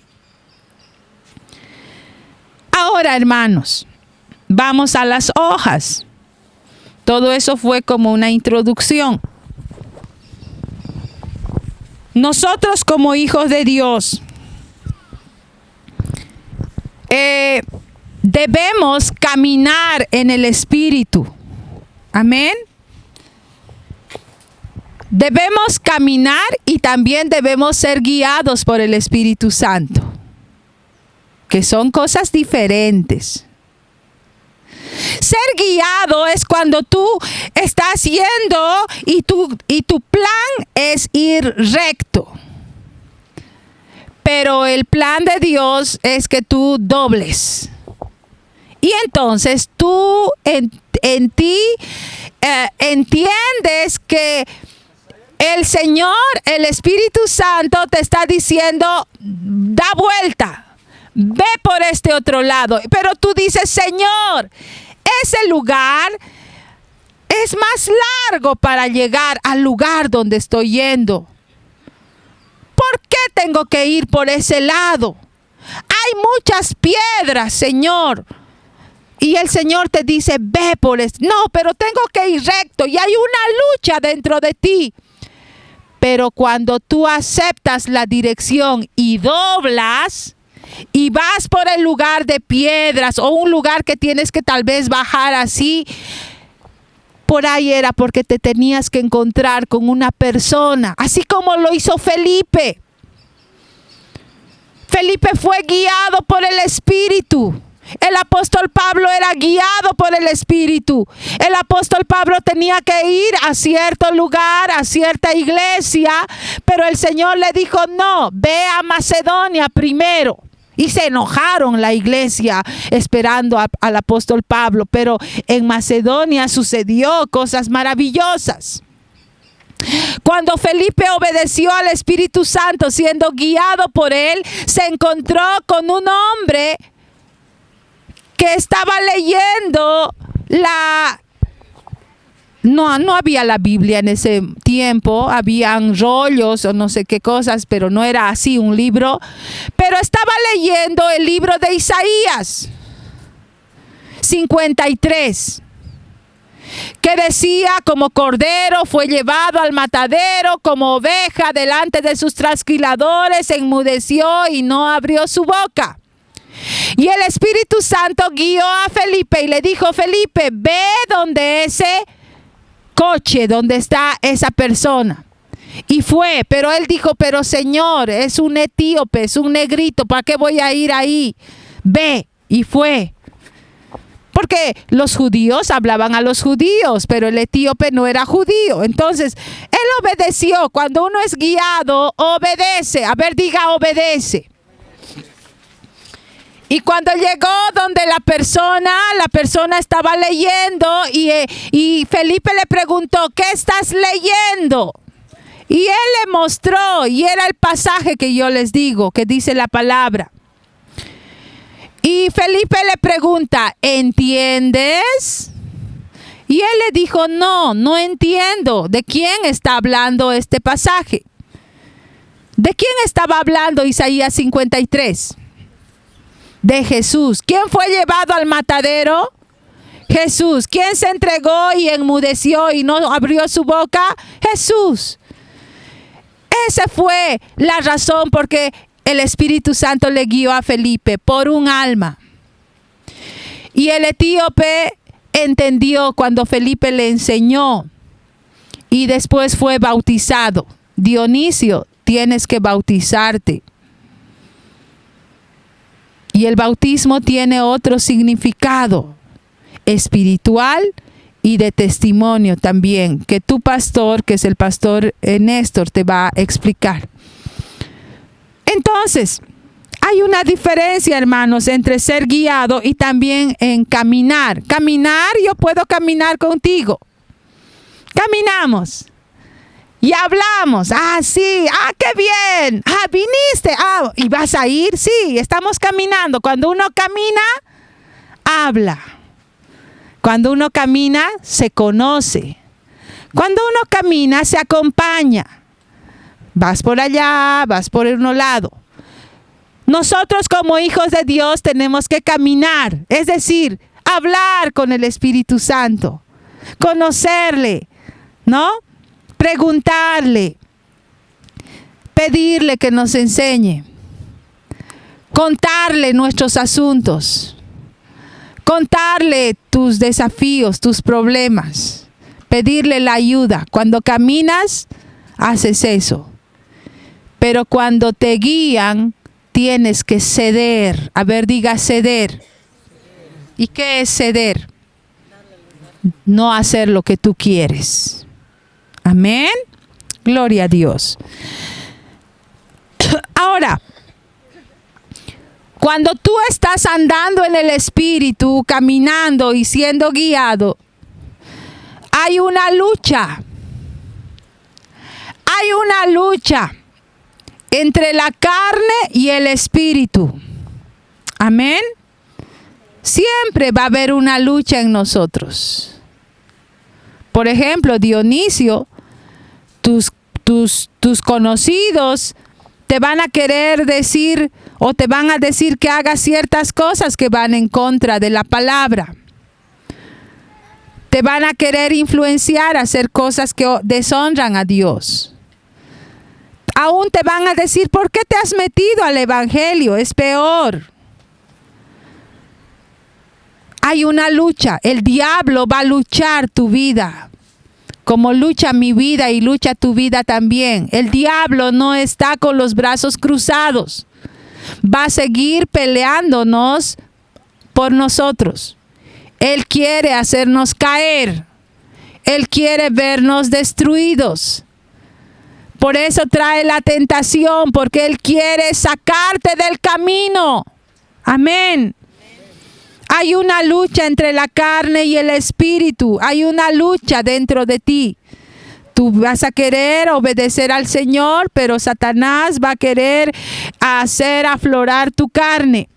Ahora, hermanos, vamos a las hojas. Todo eso fue como una introducción. Nosotros como hijos de Dios debemos caminar en el Espíritu. Amén. Debemos caminar y también debemos ser guiados por el Espíritu Santo, que son cosas diferentes. Ser guiado es cuando tú estás yendo y tu plan es ir recto. Pero el plan de Dios es que tú dobles. Y entonces tú en ti entiendes que el Señor, el Espíritu Santo te está diciendo, da vuelta, ve por este otro lado. Pero tú dices, Señor, ese lugar es más largo para llegar al lugar donde estoy yendo. ¿Por qué tengo que ir por ese lado? Hay muchas piedras, Señor. Y el Señor te dice, ve por esto. No, pero tengo que ir recto y hay una lucha dentro de ti. Pero cuando tú aceptas la dirección y doblas y vas por el lugar de piedras o un lugar que tienes que tal vez bajar así, por ahí era porque te tenías que encontrar con una persona, así como lo hizo Felipe. Felipe fue guiado por el Espíritu. El apóstol Pablo era guiado por el Espíritu. El apóstol Pablo tenía que ir a cierto lugar, a cierta iglesia, pero el Señor le dijo, no, ve a Macedonia primero. Y se enojaron la iglesia esperando al apóstol Pablo, pero en Macedonia sucedió cosas maravillosas. Cuando Felipe obedeció al Espíritu Santo, siendo guiado por él, se encontró con un hombre que estaba leyendo no había la Biblia en ese tiempo, habían rollos o no sé qué cosas, pero no era así un libro, pero estaba leyendo el libro de Isaías 53, que decía, como cordero fue llevado al matadero, como oveja delante de sus trasquiladores, enmudeció y no abrió su boca. Y el Espíritu Santo guió a Felipe y le dijo, Felipe, ve donde ese coche, donde está esa persona. Y fue, pero él dijo, pero Señor, es un etíope, es un negrito, ¿para qué voy a ir ahí? Ve, y fue. Porque los judíos hablaban a los judíos, pero el etíope no era judío. Entonces, él obedeció. Cuando uno es guiado, obedece. A ver, diga, obedece. Y cuando llegó donde la persona estaba leyendo y Felipe le preguntó, ¿qué estás leyendo? Y él le mostró, y era el pasaje que yo les digo, que dice la palabra. Y Felipe le pregunta, ¿entiendes? Y él le dijo, no entiendo. ¿De quién está hablando este pasaje? ¿De quién estaba hablando Isaías 53? De Jesús. ¿Quién fue llevado al matadero? Jesús. ¿Quién se entregó y enmudeció y no abrió su boca? Jesús. Esa fue la razón por que el Espíritu Santo le guió a Felipe, por un alma. Y el etíope entendió cuando Felipe le enseñó y después fue bautizado. Dionisio, tienes que bautizarte. Y el bautismo tiene otro significado espiritual y de testimonio también, que tu pastor, que es el pastor Néstor, te va a explicar. Entonces, hay una diferencia, hermanos, entre ser guiado y también en caminar. Caminar, yo puedo caminar contigo. Caminamos. Y hablamos, sí, qué bien, viniste, y vas a ir, sí, estamos caminando. Cuando uno camina, habla. Cuando uno camina, se conoce. Cuando uno camina, se acompaña. Vas por allá, vas por un lado. Nosotros como hijos de Dios tenemos que caminar, es decir, hablar con el Espíritu Santo, conocerle, ¿no? Preguntarle, pedirle que nos enseñe, contarle nuestros asuntos, contarle tus desafíos, tus problemas, pedirle la ayuda. Cuando caminas, haces eso. Pero cuando te guían, tienes que ceder. A ver, diga ceder. ¿Y qué es ceder? no hacer lo que tú quieres. Amén. Gloria a Dios. Ahora, cuando tú estás andando en el Espíritu, caminando y siendo guiado, hay una lucha. Hay una lucha entre la carne y el Espíritu. Amén. Siempre va a haber una lucha en nosotros. Por ejemplo, Dionisio, tus conocidos te van a querer decir o te van a decir que hagas ciertas cosas que van en contra de la palabra. Te van a querer influenciar a hacer cosas que deshonran a Dios. Aún te van a decir, ¿por qué te has metido al evangelio? Es peor. Hay una lucha. El diablo va a luchar tu vida, como lucha mi vida y lucha tu vida también. El diablo no está con los brazos cruzados. Va a seguir peleándonos por nosotros. Él quiere hacernos caer. Él quiere vernos destruidos. Por eso trae la tentación, porque Él quiere sacarte del camino. Amén. Hay una lucha entre la carne y el espíritu. Hay una lucha dentro de ti. Tú vas a querer obedecer al Señor, pero Satanás va a querer hacer aflorar tu carne.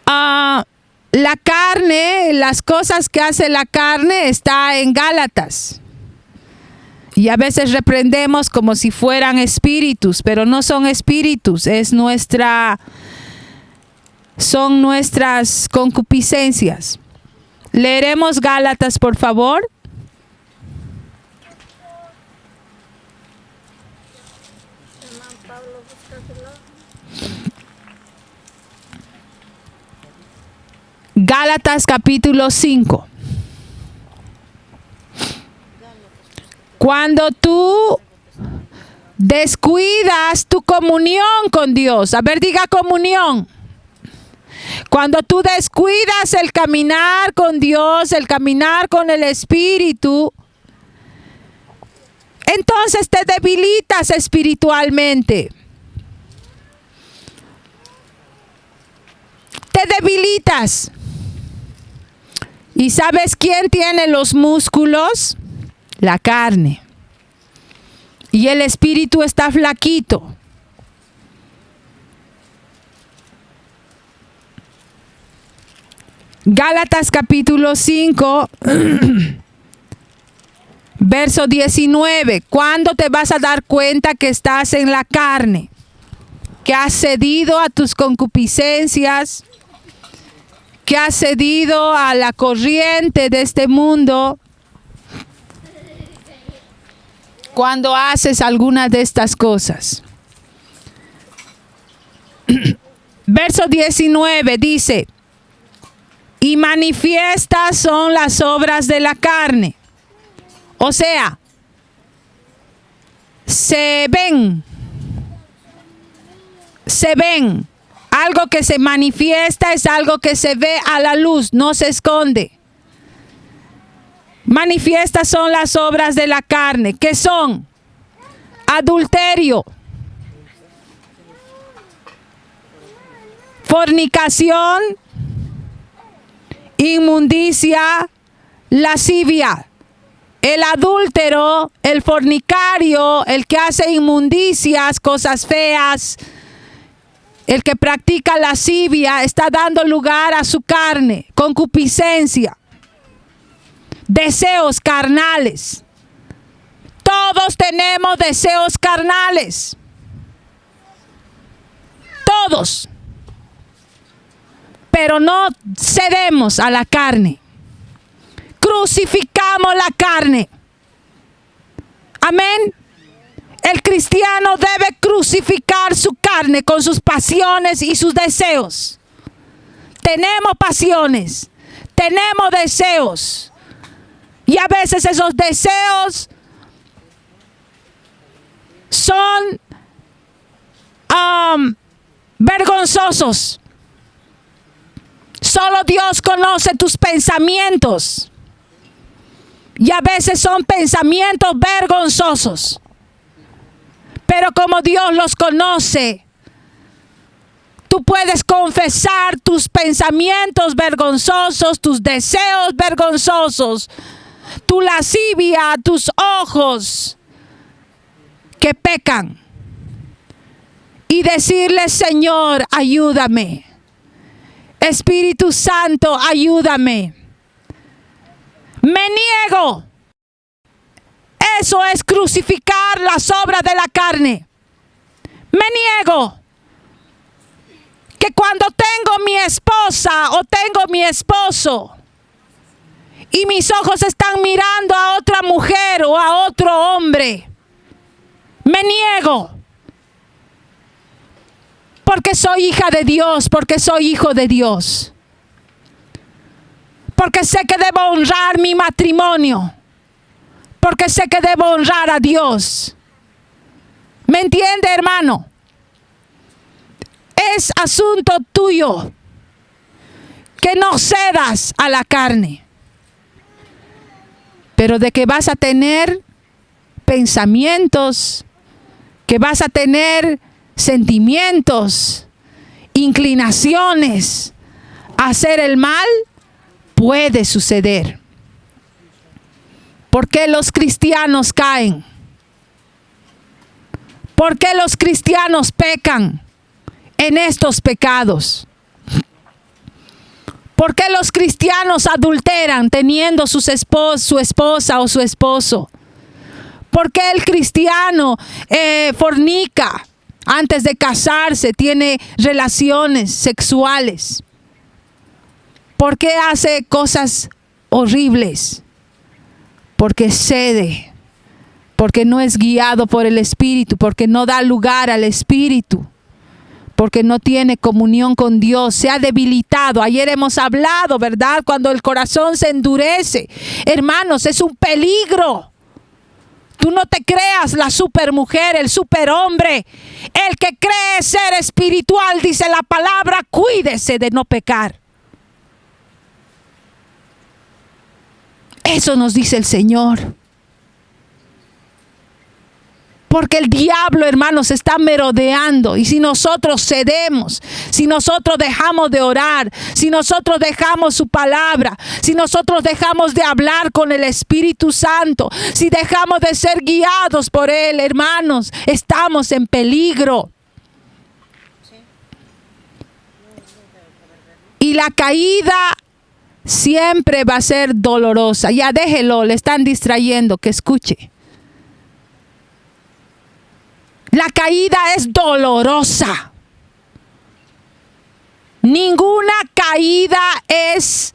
La carne, las cosas que hace la carne está en Gálatas. Y a veces reprendemos como si fueran espíritus, pero no son espíritus, son nuestras concupiscencias. Leeremos Gálatas, por favor. Gálatas capítulo 5. Cuando tú descuidas tu comunión con Dios, a ver, diga comunión. Cuando tú descuidas el caminar con Dios, el caminar con el Espíritu, entonces te debilitas espiritualmente. Te debilitas. ¿Y sabes quién tiene los músculos? La carne. Y el espíritu está flaquito. Gálatas capítulo 5, verso 19. ¿Cuándo te vas a dar cuenta que estás en la carne? Que has cedido a tus concupiscencias, que has cedido a la corriente de este mundo. Cuando haces alguna de estas cosas. Verso 19 dice: y manifiestas son las obras de la carne. O sea, se ven. Se ven. Algo que se manifiesta es algo que se ve a la luz, no se esconde. Manifiestas son las obras de la carne, que son adulterio, fornicación, inmundicia, lascivia. El adúltero, el fornicario, el que hace inmundicias, cosas feas, el que practica lascivia, está dando lugar a su carne, concupiscencia, deseos carnales. Todos tenemos deseos carnales. Todos. Pero no cedemos a la carne. Crucificamos la carne. Amén. El cristiano debe crucificar su carne con sus pasiones y sus deseos. Tenemos pasiones, tenemos deseos. Y a veces esos deseos son vergonzosos. Solo Dios conoce tus pensamientos. Y a veces son pensamientos vergonzosos. Pero como Dios los conoce, tú puedes confesar tus pensamientos vergonzosos, tus deseos vergonzosos, tu lascivia, tus ojos que pecan. Y decirle: Señor, ayúdame. Espíritu Santo, ayúdame. Me niego. Eso es crucificar las obras de la carne. Me niego. Que cuando tengo mi esposa o tengo mi esposo y mis ojos están mirando a otra mujer o a otro hombre, me niego. Porque soy hija de Dios, porque soy hijo de Dios. Porque sé que debo honrar mi matrimonio. Porque sé que debo honrar a Dios. ¿Me entiende, hermano? Es asunto tuyo que no cedas a la carne. Pero de que vas a tener pensamientos, que vas a tener sentimientos, inclinaciones a hacer el mal, puede suceder. ¿Por qué los cristianos caen? ¿Por qué los cristianos pecan en estos pecados? ¿Por qué los cristianos adulteran teniendo su esposa o su esposo? ¿Por qué el cristiano fornica antes de casarse, tiene relaciones sexuales? ¿Por qué hace cosas horribles? Porque cede, porque no es guiado por el Espíritu, porque no da lugar al Espíritu, porque no tiene comunión con Dios, se ha debilitado. Ayer hemos hablado, ¿verdad? Cuando el corazón se endurece, hermanos, es un peligro. Tú no te creas la supermujer, el superhombre. El que cree ser espiritual, dice la palabra, cuídese de no pecar. Eso nos dice el Señor. Porque el diablo, hermanos, está merodeando. Y si nosotros cedemos, si nosotros dejamos de orar, si nosotros dejamos su palabra, si nosotros dejamos de hablar con el Espíritu Santo, si dejamos de ser guiados por Él, hermanos, estamos en peligro. Y la caída siempre va a ser dolorosa. Ya déjelo, le están distrayendo, que escuche. La caída es dolorosa. Ninguna caída es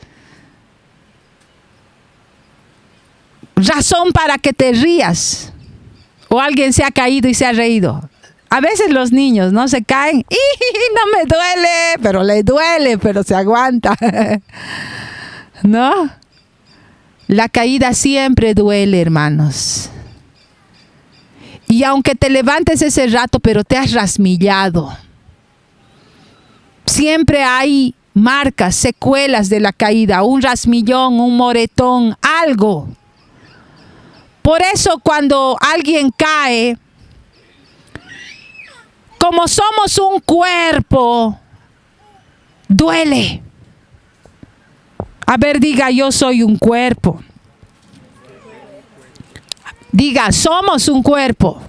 razón para que te rías. O alguien se ha caído y se ha reído. A veces los niños no se caen. ¡Y no me duele! Pero le duele, pero se aguanta. ¿No? La caída siempre duele, hermanos. Y aunque te levantes ese rato, pero te has rasmillado. Siempre hay marcas, secuelas de la caída, un rasmillón, un moretón, algo. Por eso cuando alguien cae, como somos un cuerpo, duele. A ver, diga, yo soy un cuerpo. Diga, somos un cuerpo.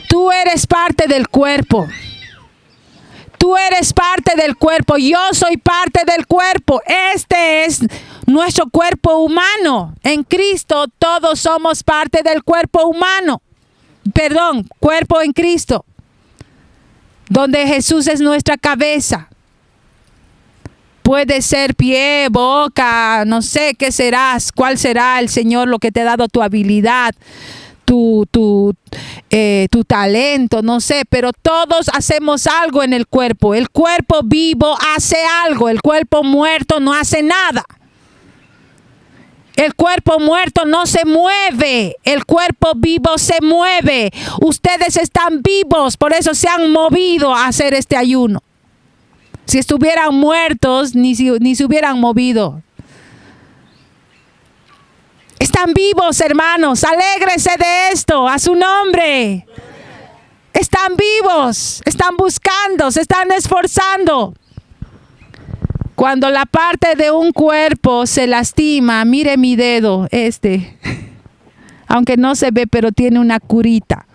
Tú eres parte del cuerpo. Tú eres parte del cuerpo. Yo soy parte del cuerpo. Este es nuestro cuerpo humano. En Cristo todos somos parte del cuerpo humano. Perdón, cuerpo en Cristo. Donde Jesús es nuestra cabeza. Puede ser pie, boca, no sé qué serás, cuál será el Señor lo que te ha dado tu habilidad, tu talento, no sé, pero todos hacemos algo en el cuerpo. El cuerpo vivo hace algo, el cuerpo muerto no hace nada. El cuerpo muerto no se mueve, el cuerpo vivo se mueve. Ustedes están vivos, por eso se han movido a hacer este ayuno. Si estuvieran muertos, ni se hubieran movido. Están vivos, hermanos. Alégrese de esto, a su nombre. Están vivos, están buscando, se están esforzando. Cuando la parte de un cuerpo se lastima, mire mi dedo, aunque no se ve, pero tiene una curita.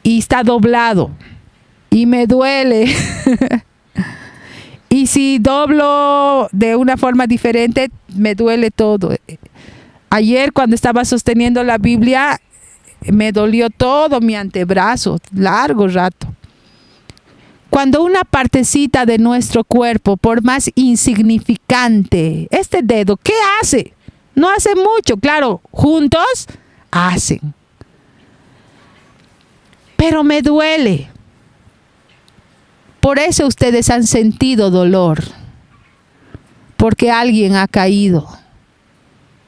Y está doblado. Y me duele. Y si doblo de una forma diferente, me duele todo. Ayer cuando estaba sosteniendo la Biblia, me dolió todo mi antebrazo, largo rato. Cuando una partecita de nuestro cuerpo, por más insignificante, este dedo, ¿qué hace? No hace mucho, claro, juntos hacen. Pero me duele. Por eso ustedes han sentido dolor. Porque alguien ha caído.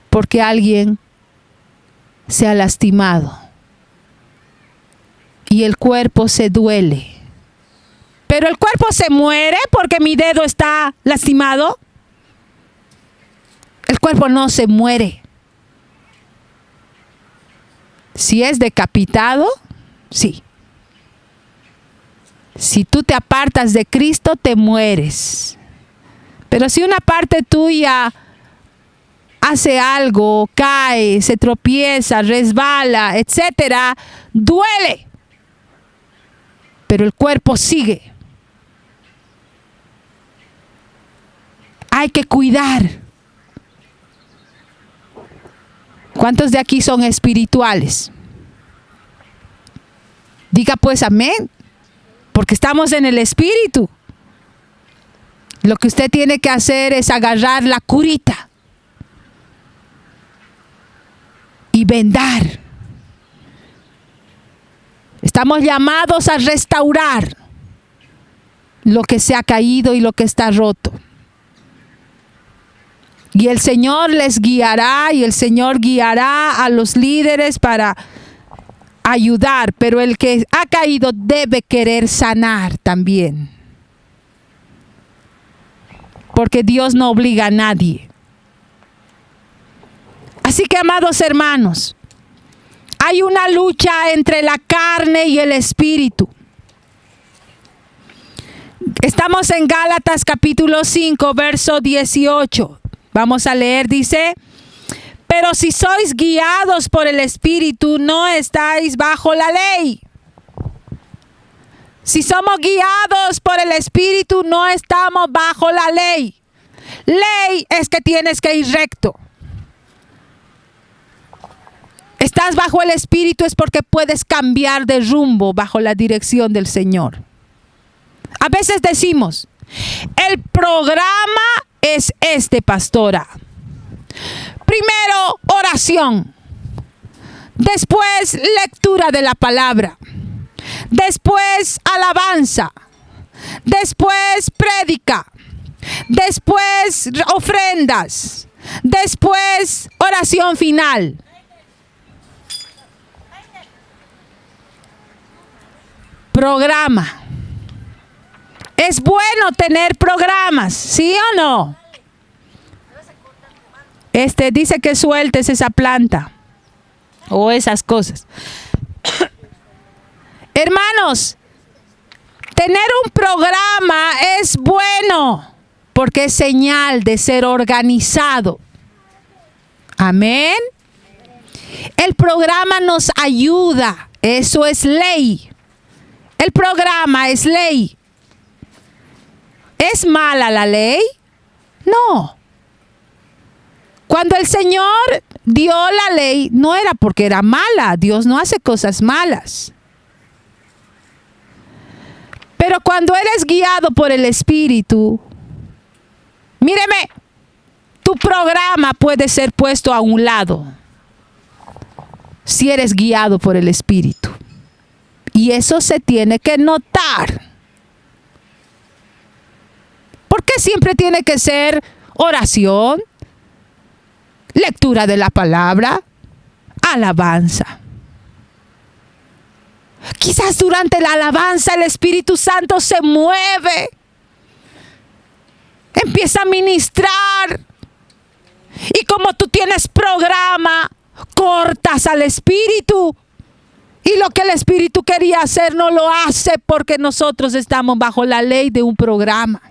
Porque alguien se ha lastimado. Y el cuerpo se duele. Pero el cuerpo se muere porque mi dedo está lastimado. El cuerpo no se muere. Si es decapitado, sí. Si tú te apartas de Cristo, te mueres. Pero si una parte tuya hace algo, cae, se tropieza, resbala, etcétera, duele. Pero el cuerpo sigue. Hay que cuidar. ¿Cuántos de aquí son espirituales? Diga pues amén. Porque estamos en el espíritu. Lo que usted tiene que hacer es agarrar la curita y vendar. Estamos llamados a restaurar lo que se ha caído y lo que está roto. Y el Señor les guiará y el Señor guiará a los líderes para ayudar, pero el que ha caído debe querer sanar también. Porque Dios no obliga a nadie. Así que, amados hermanos, hay una lucha entre la carne y el espíritu. Estamos en Gálatas capítulo 5, verso 18. Vamos a leer, dice: pero si sois guiados por el Espíritu, no estáis bajo la ley. Si somos guiados por el Espíritu, no estamos bajo la ley. Ley es que tienes que ir recto. Estás bajo el Espíritu es porque puedes cambiar de rumbo bajo la dirección del Señor. A veces decimos, el programa es pastora. Primero, oración. Después, lectura de la palabra. Después, alabanza. Después, prédica. Después, ofrendas. Después, oración final. Programa. Es bueno tener programas, ¿sí o no? Dice que sueltes esa planta o esas cosas. Hermanos, tener un programa es bueno porque es señal de ser organizado. Amén. El programa nos ayuda. Eso es ley. El programa es ley. ¿Es mala la ley? No. Cuando el Señor dio la ley, no era porque era mala. Dios no hace cosas malas. Pero cuando eres guiado por el Espíritu, míreme, tu programa puede ser puesto a un lado si eres guiado por el Espíritu. Y eso se tiene que notar. ¿Por qué siempre tiene que ser oración, lectura de la palabra, alabanza? Quizás durante la alabanza el Espíritu Santo se mueve. Empieza a ministrar. Y como tú tienes programa, cortas al Espíritu. Y lo que el Espíritu quería hacer no lo hace porque nosotros estamos bajo la ley de un programa.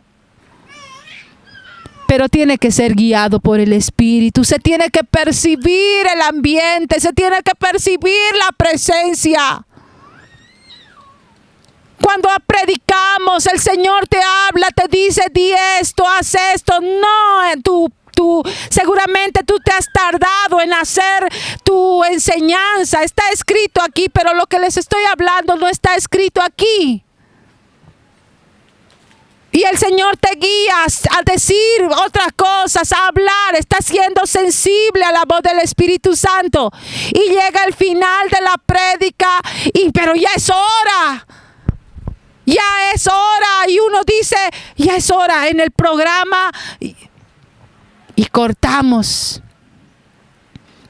Pero tiene que ser guiado por el Espíritu. Se tiene que percibir el ambiente. Se tiene que percibir la presencia. Cuando predicamos, el Señor te habla, te dice, di esto, haz esto. No, seguramente tú te has tardado en hacer tu enseñanza. Está escrito aquí, pero lo que les estoy hablando no está escrito aquí. Y el Señor te guía a decir otras cosas, a hablar. Estás siendo sensible a la voz del Espíritu Santo. Y llega el final de la prédica, pero ya es hora. Ya es hora. Y uno dice, ya es hora en el programa. Y cortamos.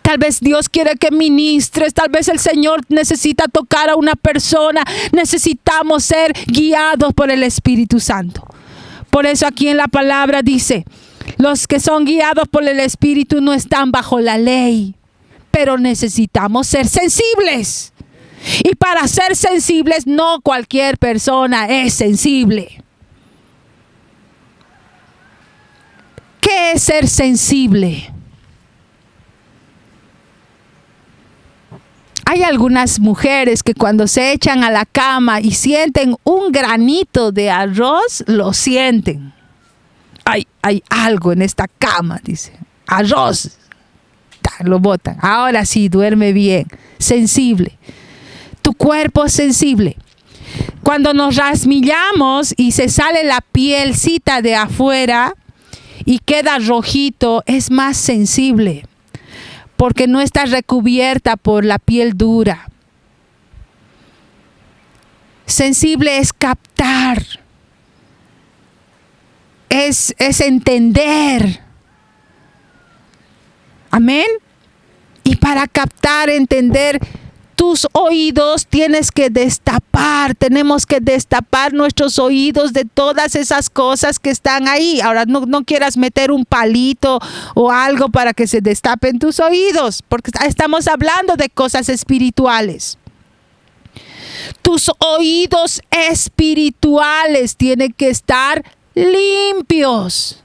Tal vez Dios quiere que ministres, tal vez el Señor necesita tocar a una persona. Necesitamos ser guiados por el Espíritu Santo. Por eso aquí en la palabra dice, los que son guiados por el Espíritu no están bajo la ley, pero necesitamos ser sensibles. Y para ser sensibles, no cualquier persona es sensible. ¿Qué es ser sensible? Hay algunas mujeres que cuando se echan a la cama y sienten un granito de arroz, lo sienten. Hay algo en esta cama, dice. Arroz. Lo botan. Ahora sí, duerme bien. Sensible. Tu cuerpo es sensible. Cuando nos rasmillamos y se sale la pielcita de afuera y queda rojito, es más sensible. Porque no está recubierta por la piel dura. Sensible es captar. Es entender. Amén. Y para captar, entender, tus oídos tienes que destapar. Tenemos que destapar nuestros oídos de todas esas cosas que están ahí. Ahora no quieras meter un palito o algo para que se destapen tus oídos, porque estamos hablando de cosas espirituales. Tus oídos espirituales tienen que estar limpios,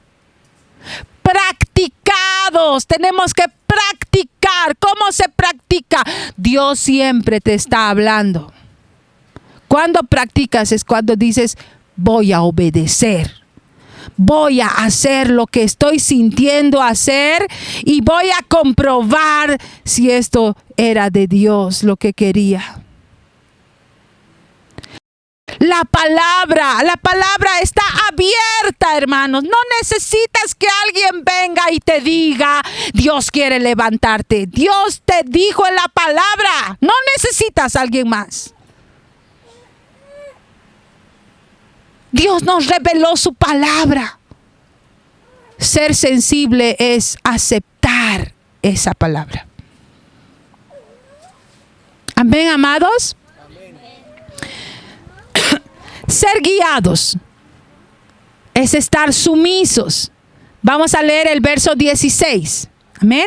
practicados. Tenemos que practicar. ¿Cómo se practica? Dios siempre te está hablando. Cuando practicas es cuando dices, voy a obedecer. Voy a hacer lo que estoy sintiendo hacer y voy a comprobar si esto era de Dios lo que quería. La palabra está abierta, hermanos. No necesitas que alguien venga y te diga, Dios quiere levantarte. Dios te dijo en la palabra. No necesitas a alguien más. Dios nos reveló su palabra. Ser sensible es aceptar esa palabra. Amén, amados. Ser guiados es estar sumisos. Vamos a leer el verso 16. Amén.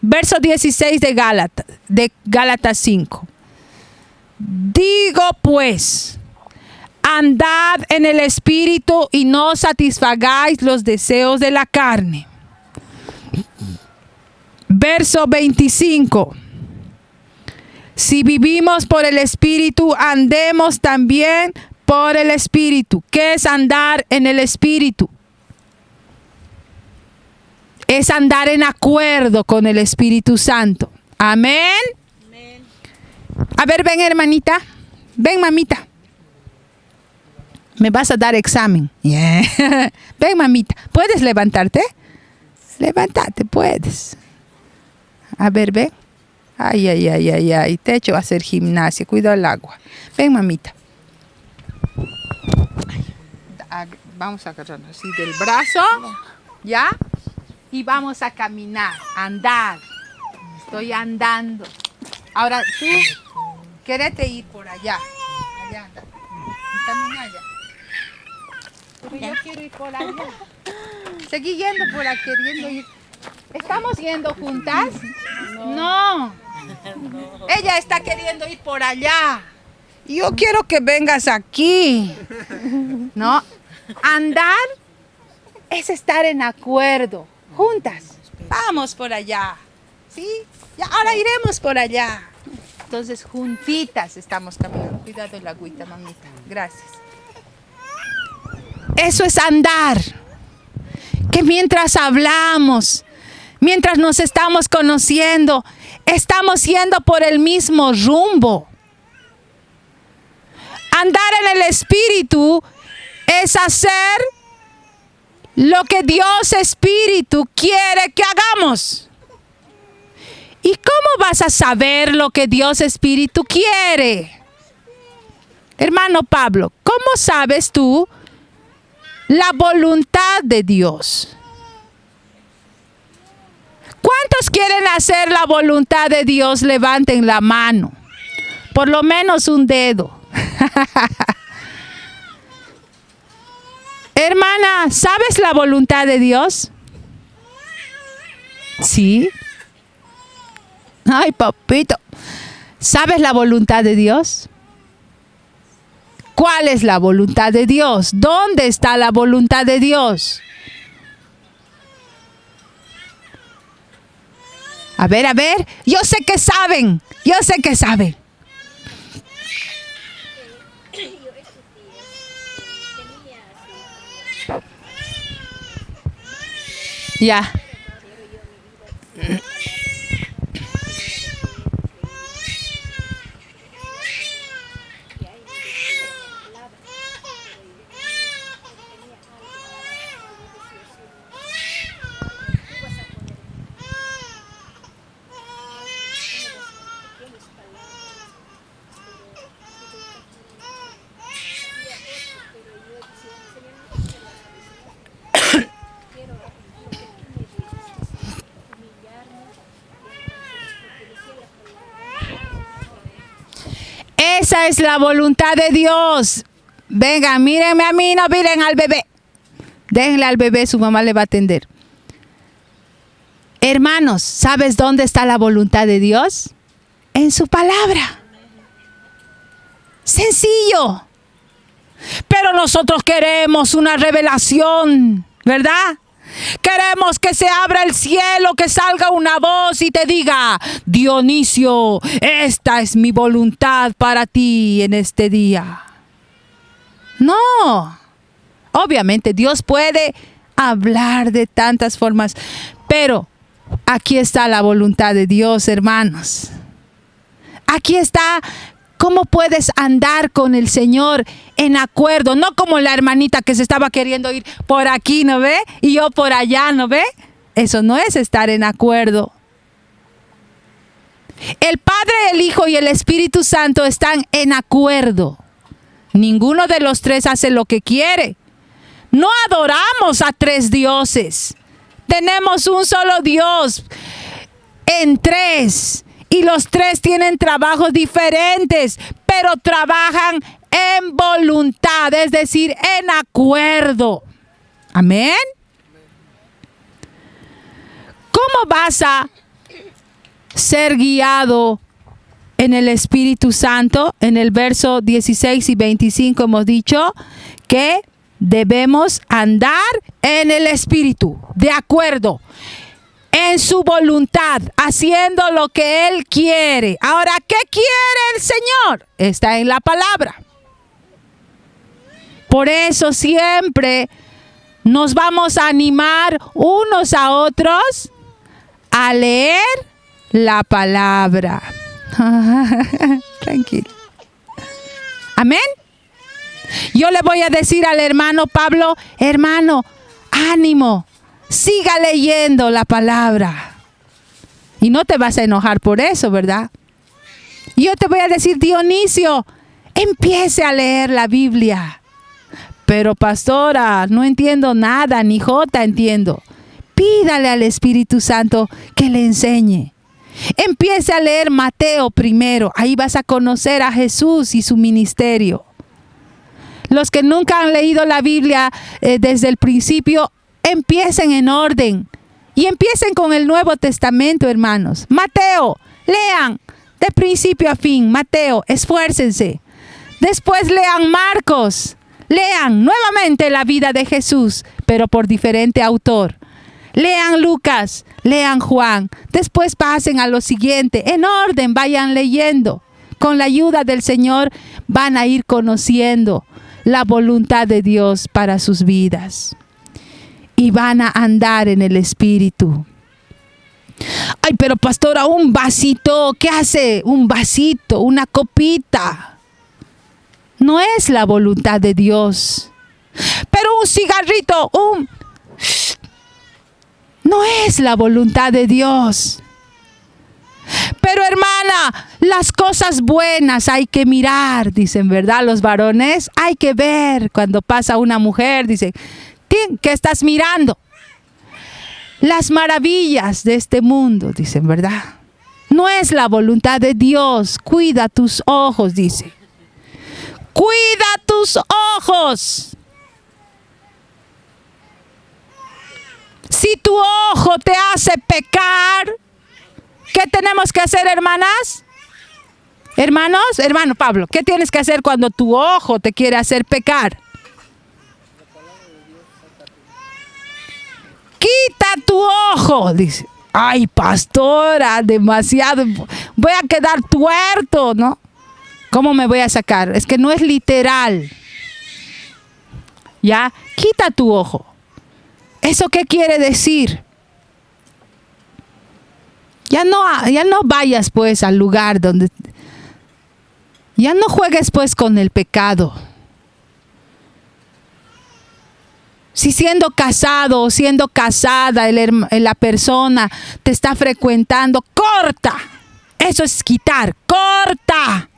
Verso 16 de Gálatas 5. Digo pues, andad en el Espíritu y no satisfagáis los deseos de la carne. Verso 25. Si vivimos por el Espíritu, andemos también por el Espíritu. ¿Qué es andar en el Espíritu? Es andar en acuerdo con el Espíritu Santo. Amén. Amén. A ver, ven, hermanita. Ven, mamita. Me vas a dar examen. Yeah. Ven, mamita. ¿Puedes levantarte? Levántate, puedes. A ver, ven. Ay. Te echo a hacer gimnasia. Cuida el agua. Ven, mamita. Vamos a agarrarnos así del brazo, ¿ya? Y vamos a caminar, andar. Estoy andando. Ahora tú querete ir por allá. Allá anda. También allá. Pero yo quiero ir por allá. Seguí yendo por ahí, queriendo ir. ¿Estamos yendo juntas? No. Ella está queriendo ir por allá. Y yo quiero que vengas aquí. No. Andar es estar en acuerdo. Juntas. Vamos por allá. ¿Sí? Ya, ahora iremos por allá. Entonces, juntitas estamos caminando. Cuidado la agüita, mamita. Gracias. Eso es andar. Que mientras hablamos, mientras nos estamos conociendo, estamos yendo por el mismo rumbo. Andar en el Espíritu es hacer lo que Dios Espíritu quiere que hagamos. ¿Y cómo vas a saber lo que Dios Espíritu quiere? Hermano Pablo, ¿cómo sabes tú la voluntad de Dios? ¿Cuántos quieren hacer la voluntad de Dios? Levanten la mano. Por lo menos un dedo. Hermana, ¿sabes la voluntad de Dios? Sí. Ay, papito. ¿Sabes la voluntad de Dios? ¿Cuál es la voluntad de Dios? ¿Dónde está la voluntad de Dios? A ver. Yo sé que saben. Ya. Esa es la voluntad de Dios. Vengan, mírenme a mí, no miren al bebé. Déjenle al bebé, su mamá le va a atender. Hermanos, ¿sabes dónde está la voluntad de Dios? En su palabra. Sencillo. Pero nosotros queremos una revelación, ¿verdad? Queremos que se abra el cielo, que salga una voz y te diga: Dionisio, esta es mi voluntad para ti en este día. No. Obviamente Dios puede hablar de tantas formas, pero aquí está la voluntad de Dios, hermanos. Aquí está cómo puedes andar con el Señor en acuerdo, no como la hermanita que se estaba queriendo ir por aquí, ¿no ve? Y yo por allá, ¿no ve? Eso no es estar en acuerdo. El Padre, el Hijo y el Espíritu Santo están en acuerdo. Ninguno de los tres hace lo que quiere. No adoramos a tres dioses. Tenemos un solo Dios en tres. Y los tres tienen trabajos diferentes, pero trabajan en voluntad, es decir, en acuerdo. Amén. ¿Cómo vas a ser guiado en el Espíritu Santo? En el verso 16 y 25 hemos dicho que debemos andar en el Espíritu, de acuerdo, en su voluntad, haciendo lo que Él quiere. Ahora, ¿qué quiere el Señor? Está en la palabra. Por eso siempre nos vamos a animar unos a otros a leer la palabra. Tranquilo. Amén. Yo le voy a decir al hermano Pablo: hermano, ánimo, siga leyendo la palabra. Y no te vas a enojar por eso, ¿verdad? Yo te voy a decir: Dionisio, empiece a leer la Biblia. Pero pastora, no entiendo nada, ni jota entiendo. Pídale al Espíritu Santo que le enseñe. Empiece a leer Mateo primero. Ahí vas a conocer a Jesús y su ministerio. Los que nunca han leído la Biblia desde el principio, empiecen en orden. Y empiecen con el Nuevo Testamento, hermanos. Mateo, lean de principio a fin. Mateo, esfuércense. Después lean Marcos. Lean nuevamente la vida de Jesús, pero por diferente autor. Lean Lucas, lean Juan. Después pasen a lo siguiente. En orden, vayan leyendo. Con la ayuda del Señor van a ir conociendo la voluntad de Dios para sus vidas. Y van a andar en el Espíritu. Ay, pero pastora, un vasito, ¿qué hace? Un vasito, una copita. No es la voluntad de Dios. Pero un cigarrito, no es la voluntad de Dios. Pero hermana, las cosas buenas hay que mirar, dicen, ¿verdad? Los varones, hay que ver. Cuando pasa una mujer, dicen, ¿qué estás mirando? Las maravillas de este mundo, dicen, ¿verdad? No es la voluntad de Dios. Cuida tus ojos, dice. Cuida tus ojos. Si tu ojo te hace pecar, ¿qué tenemos que hacer, hermanas? Hermanos, hermano Pablo, ¿qué tienes que hacer cuando tu ojo te quiere hacer pecar? Quita tu ojo, dice. Ay, pastora, demasiado. Voy a quedar tuerto, ¿no? ¿Cómo me voy a sacar? Es que no es literal. ¿Ya? Quita tu ojo. ¿Eso qué quiere decir? Ya no vayas pues al lugar donde... Ya no juegues pues con el pecado. Si siendo casado o siendo casada la persona te está frecuentando, corta. Eso es quitar, corta.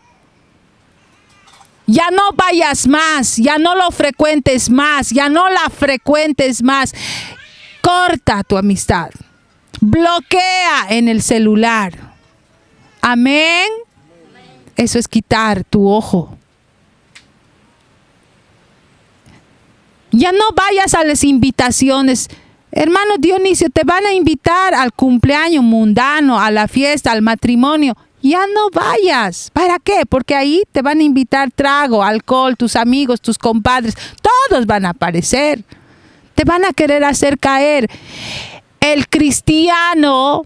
Ya no vayas más, ya no lo frecuentes más, ya no la frecuentes más. Corta tu amistad. Bloquea en el celular. Amén. Eso es quitar tu ojo. Ya no vayas a las invitaciones. Hermano Dionisio, te van a invitar al cumpleaños mundano, a la fiesta, al matrimonio. Ya no vayas. ¿Para qué? Porque ahí te van a invitar trago, alcohol, tus amigos, tus compadres. Todos van a aparecer. Te van a querer hacer caer. El cristiano...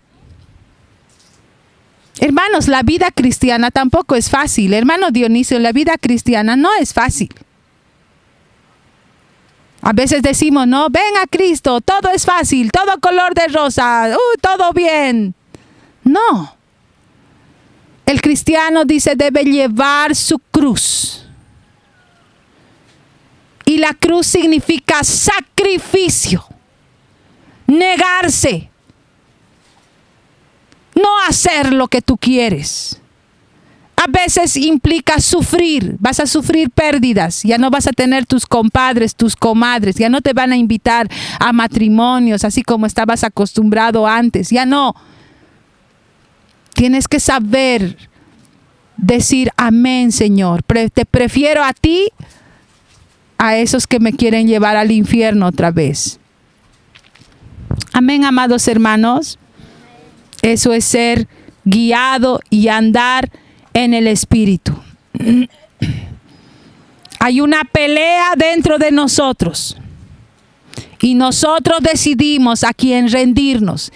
Hermanos, la vida cristiana tampoco es fácil. Hermano Dionisio, la vida cristiana no es fácil. A veces decimos, no, ven a Cristo, todo es fácil, todo color de rosa, todo bien. No. El cristiano dice debe llevar su cruz. Y la cruz significa sacrificio, negarse, no hacer lo que tú quieres. A veces implica sufrir, vas a sufrir pérdidas, ya no vas a tener tus compadres, tus comadres, ya no te van a invitar a matrimonios así como estabas acostumbrado antes, ya no. Tienes que saber decir amén, Señor. Te prefiero a ti, a esos que me quieren llevar al infierno otra vez. Amén, amados hermanos. Eso es ser guiado y andar en el Espíritu. Hay una pelea dentro de nosotros y nosotros decidimos a quién rendirnos.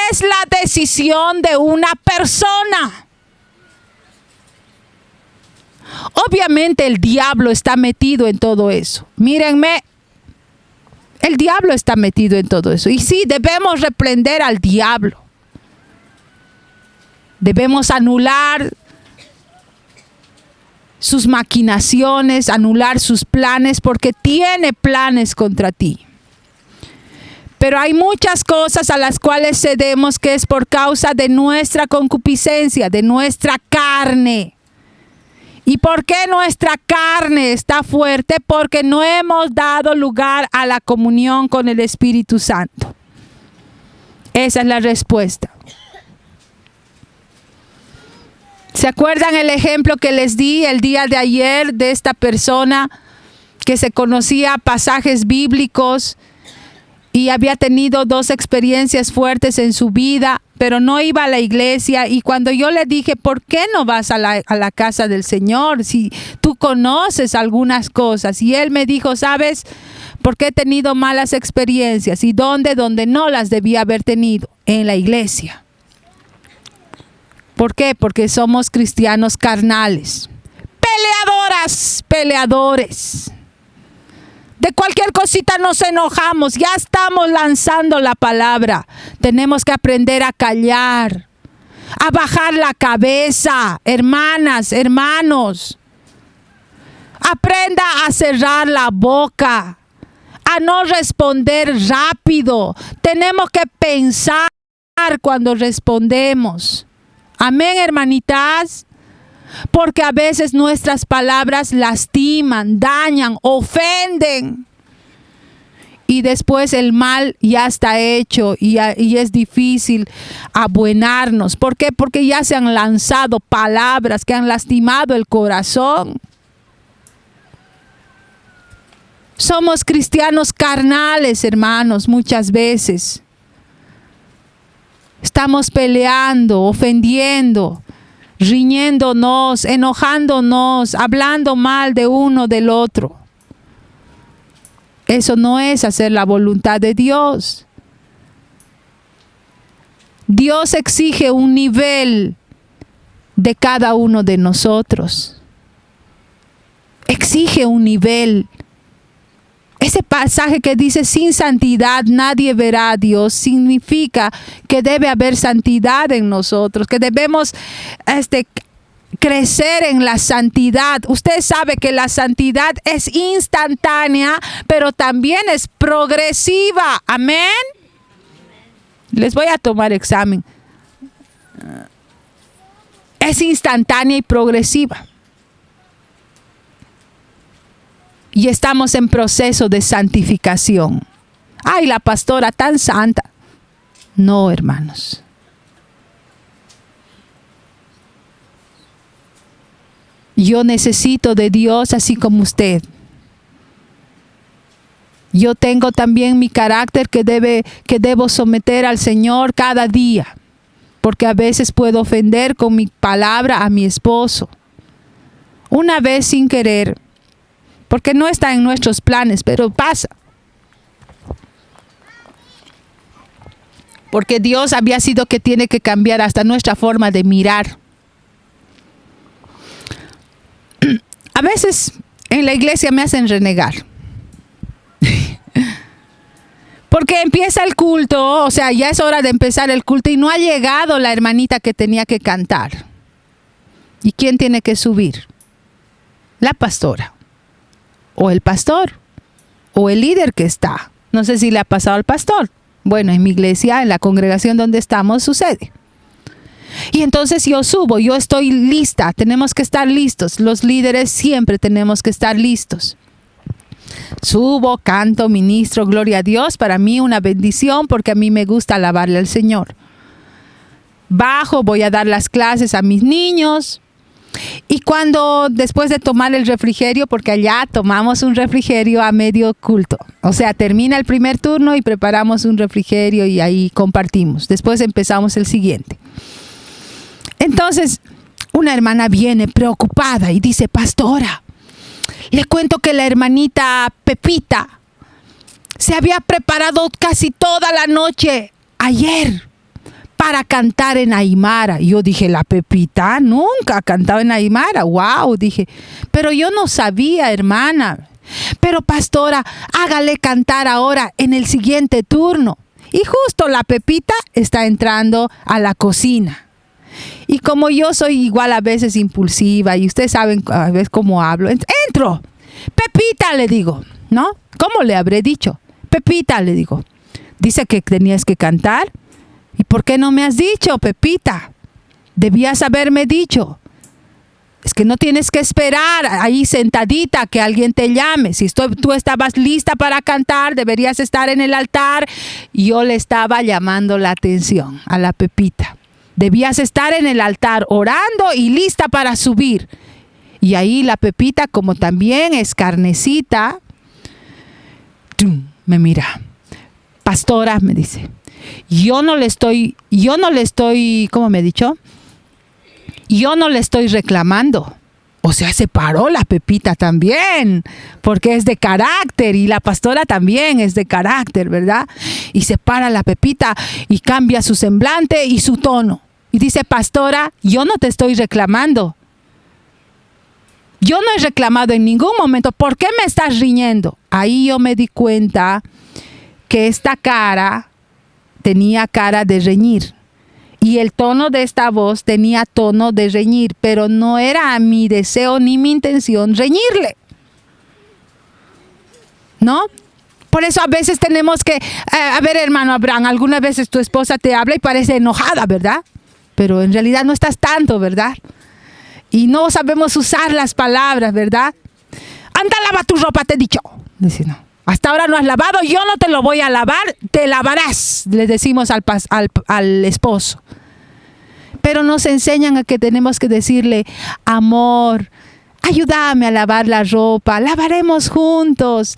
Es la decisión de una persona. Obviamente el diablo está metido en todo eso. Mírenme, el diablo está metido en todo eso. Y sí, debemos reprender al diablo. Debemos anular sus maquinaciones, anular sus planes, porque tiene planes contra ti. Pero hay muchas cosas a las cuales cedemos que es por causa de nuestra concupiscencia, de nuestra carne. ¿Y por qué nuestra carne está fuerte? Porque no hemos dado lugar a la comunión con el Espíritu Santo. Esa es la respuesta. ¿Se acuerdan el ejemplo que les di el día de ayer de esta persona que se conocía pasajes bíblicos y había tenido 2 experiencias fuertes en su vida, pero no iba a la iglesia? Y cuando yo le dije, ¿por qué no vas a la casa del Señor si tú conoces algunas cosas? Y él me dijo, ¿sabes? Porque he tenido malas experiencias. ¿Y dónde? Donde no las debía haber tenido, en la iglesia. ¿Por qué? Porque somos cristianos carnales. Peleadoras, peleadores. De cualquier cosita nos enojamos. Ya estamos lanzando la palabra. Tenemos que aprender a callar, a bajar la cabeza. Hermanas, hermanos, aprenda a cerrar la boca, a no responder rápido. Tenemos que pensar cuando respondemos. Amén, hermanitas. Porque a veces nuestras palabras lastiman, dañan, ofenden. Y después el mal ya está hecho y es difícil abuenarnos. ¿Por qué? Porque ya se han lanzado palabras que han lastimado el corazón. Somos cristianos carnales, hermanos, muchas veces. Estamos peleando, ofendiendo, riñéndonos, enojándonos, hablando mal de uno del otro. Eso no es hacer la voluntad de Dios. Dios exige un nivel de cada uno de nosotros. Exige un nivel. Ese pasaje que dice, sin santidad nadie verá a Dios, significa que debe haber santidad en nosotros, que debemos crecer en la santidad. Usted sabe que la santidad es instantánea, pero también es progresiva. Amén. Les voy a tomar examen. Es instantánea y progresiva. Y estamos en proceso de santificación. Ay, la pastora tan santa. No, hermanos. Yo necesito de Dios así como usted. Yo tengo también mi carácter que debo someter al Señor cada día. Porque a veces puedo ofender con mi palabra a mi esposo. Una vez sin querer. Porque no está en nuestros planes, pero pasa. Porque Dios había sido que tiene que cambiar hasta nuestra forma de mirar. A veces en la iglesia me hacen renegar. Porque empieza el culto, o sea, ya es hora de empezar el culto y no ha llegado la hermanita que tenía que cantar. ¿Y quién tiene que subir? La pastora. O el pastor, o el líder que está. No sé si le ha pasado al pastor. Bueno, en mi iglesia, en la congregación donde estamos, sucede. Y entonces yo subo, yo estoy lista, tenemos que estar listos. Los líderes siempre tenemos que estar listos. Subo, canto, ministro, gloria a Dios. Para mí una bendición porque a mí me gusta alabarle al Señor. Bajo, voy a dar las clases a mis niños. Y cuando después de tomar el refrigerio, porque allá tomamos un refrigerio a medio culto, o sea, termina el primer turno y preparamos un refrigerio y ahí compartimos. Después empezamos el siguiente. Entonces, una hermana viene preocupada y dice, pastora, le cuento que la hermanita Pepita se había preparado casi toda la noche ayer para cantar en Aymara. Yo dije, la Pepita nunca ha cantado en Aymara. Wow, dije, pero yo no sabía, hermana. Pero pastora, hágale cantar ahora en el siguiente turno. Y justo la Pepita está entrando a la cocina. Y como yo soy igual a veces impulsiva y ustedes saben a veces cómo hablo, entro. Pepita, le digo, ¿no? ¿Cómo le habré dicho? Pepita, le digo, dice que tenías que cantar. ¿Y por qué no me has dicho, Pepita? Debías haberme dicho. Es que no tienes que esperar ahí sentadita que alguien te llame. Si tú estabas lista para cantar, deberías estar en el altar. Y yo le estaba llamando la atención a la Pepita. Debías estar en el altar orando y lista para subir. Y ahí la Pepita, como también es carnecita, me mira. Pastora, me dice, yo no le estoy, ¿cómo me ha dicho? Yo no le estoy reclamando. O sea, se paró la Pepita también, porque es de carácter, y la pastora también es de carácter, ¿verdad? Y se para la Pepita y cambia su semblante y su tono. Y dice, pastora, yo no te estoy reclamando. Yo no he reclamado en ningún momento. ¿Por qué me estás riñendo? Ahí yo me di cuenta que esta cara tenía cara de reñir. Y el tono de esta voz tenía tono de reñir, pero no era mi deseo ni mi intención reñirle. ¿No? Por eso a veces tenemos que, a ver, hermano Abraham, algunas veces tu esposa te habla y parece enojada, ¿verdad? Pero en realidad no estás tanto, ¿verdad? Y no sabemos usar las palabras, ¿verdad? Anda, lava tu ropa, te he dicho. Dice, no. Hasta ahora no has lavado, yo no te lo voy a lavar, te lavarás, le decimos al esposo. Pero nos enseñan a que tenemos que decirle, amor, ayúdame a lavar la ropa, lavaremos juntos.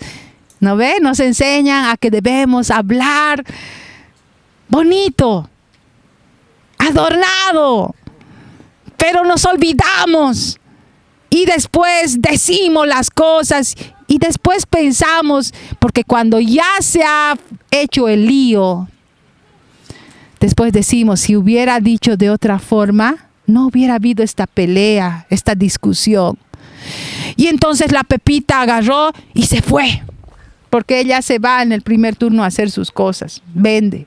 ¿No ve? Nos enseñan a que debemos hablar bonito, adornado, pero nos olvidamos. Y después decimos las cosas y después pensamos, porque cuando ya se ha hecho el lío, después decimos, si hubiera dicho de otra forma, no hubiera habido esta pelea, esta discusión. Y entonces la Pepita agarró y se fue, porque ella se va en el primer turno a hacer sus cosas, vende.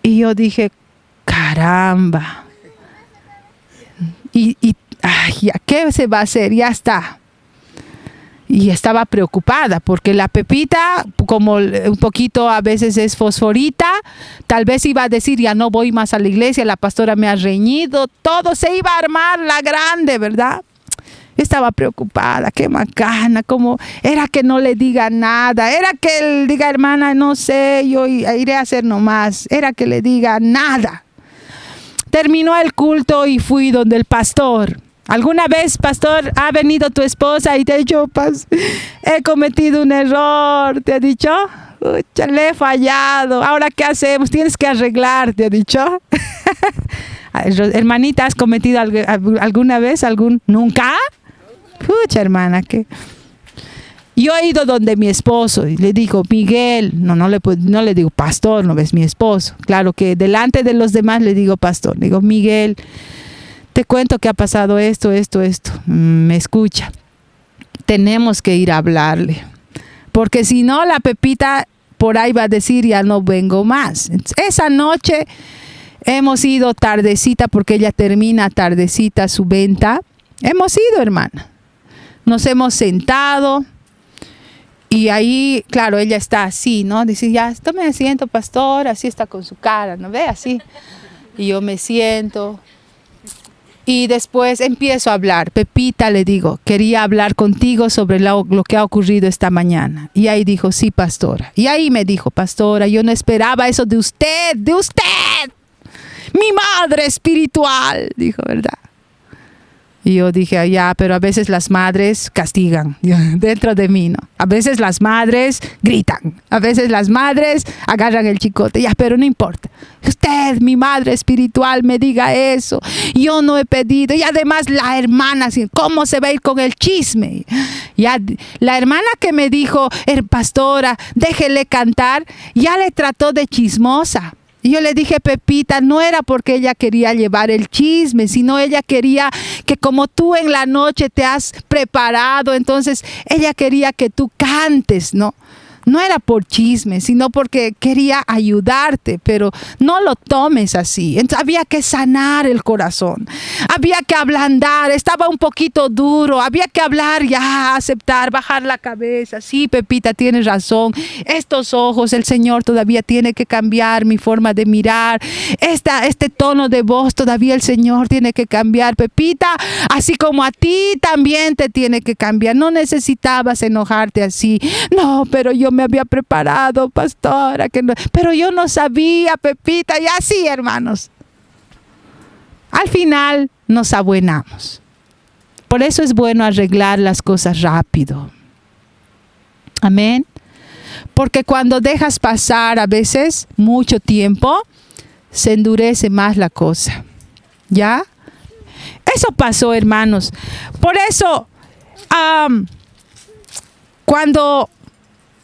Y yo dije, caramba. Ay, ¿qué se va a hacer? Ya está. Y estaba preocupada porque la Pepita, como un poquito a veces es fosforita, tal vez iba a decir, ya no voy más a la iglesia, la pastora me ha reñido, todo se iba a armar la grande, ¿verdad? Estaba preocupada, qué macana, como era que no le diga nada, era que él diga, hermana, no sé, yo iré a hacer nomás, era que le diga nada. Terminó el culto y fui donde el pastor. ¿Alguna vez, pastor, ha venido tu esposa y te ha dicho, he cometido un error? ¿Te ha dicho? Ucha, le he fallado. ¿Ahora qué hacemos? Tienes que arreglar, ¿te ha dicho? Hermanita, ¿has cometido alguna vez nunca? Pucha, hermana, que yo he ido donde mi esposo y le digo, Miguel, no le digo pastor, no ves mi esposo. Claro que delante de los demás le digo pastor. Le digo, Miguel, te cuento que ha pasado esto. Me escucha. Tenemos que ir a hablarle. Porque si no, la Pepita por ahí va a decir, ya no vengo más. Esa noche hemos ido tardecita, porque ella termina tardecita su venta. Hemos ido, hermana. Nos hemos sentado. Y ahí, claro, ella está así, ¿no? Dice, ya, tome asiento, pastor. Así está con su cara, ¿no ve? Así. Y yo me siento. Y después empiezo a hablar. Pepita, le digo, quería hablar contigo sobre lo que ha ocurrido esta mañana. Y ahí dijo, sí, pastora. Y ahí me dijo, pastora, yo no esperaba eso de usted, mi madre espiritual, dijo, ¿verdad? Y yo dije, ya, pero a veces las madres castigan dentro de mí, ¿no? A veces las madres gritan, a veces las madres agarran el chicote, ya, pero no importa. Usted, mi madre espiritual, me diga eso. Yo no he pedido. Y además la hermana, ¿cómo se va a ir con el chisme? Ya, la hermana que me dijo, pastora, déjele cantar, ya le trató de chismosa. Y yo le dije, Pepita, no era porque ella quería llevar el chisme, sino ella quería que como tú en la noche te has preparado, entonces ella quería que tú cantes, ¿no? No era por chisme, sino porque quería ayudarte, pero no lo tomes así. Entonces había que sanar el corazón, había que ablandar, estaba un poquito duro, había que hablar ya, aceptar, bajar la cabeza. Sí, Pepita, tienes razón, estos ojos, el Señor todavía tiene que cambiar mi forma de mirar, este tono de voz todavía el Señor tiene que cambiar, Pepita, así como a ti también te tiene que cambiar. No necesitabas enojarte así, no, pero yo me había preparado, pastora, pero yo no sabía, Pepita, y así, hermanos. al final nos abuenamos. Por eso es bueno arreglar las cosas rápido. Amén. Porque cuando dejas pasar a veces mucho tiempo, se endurece más la cosa. ¿Ya? Eso pasó, hermanos. Por eso, cuando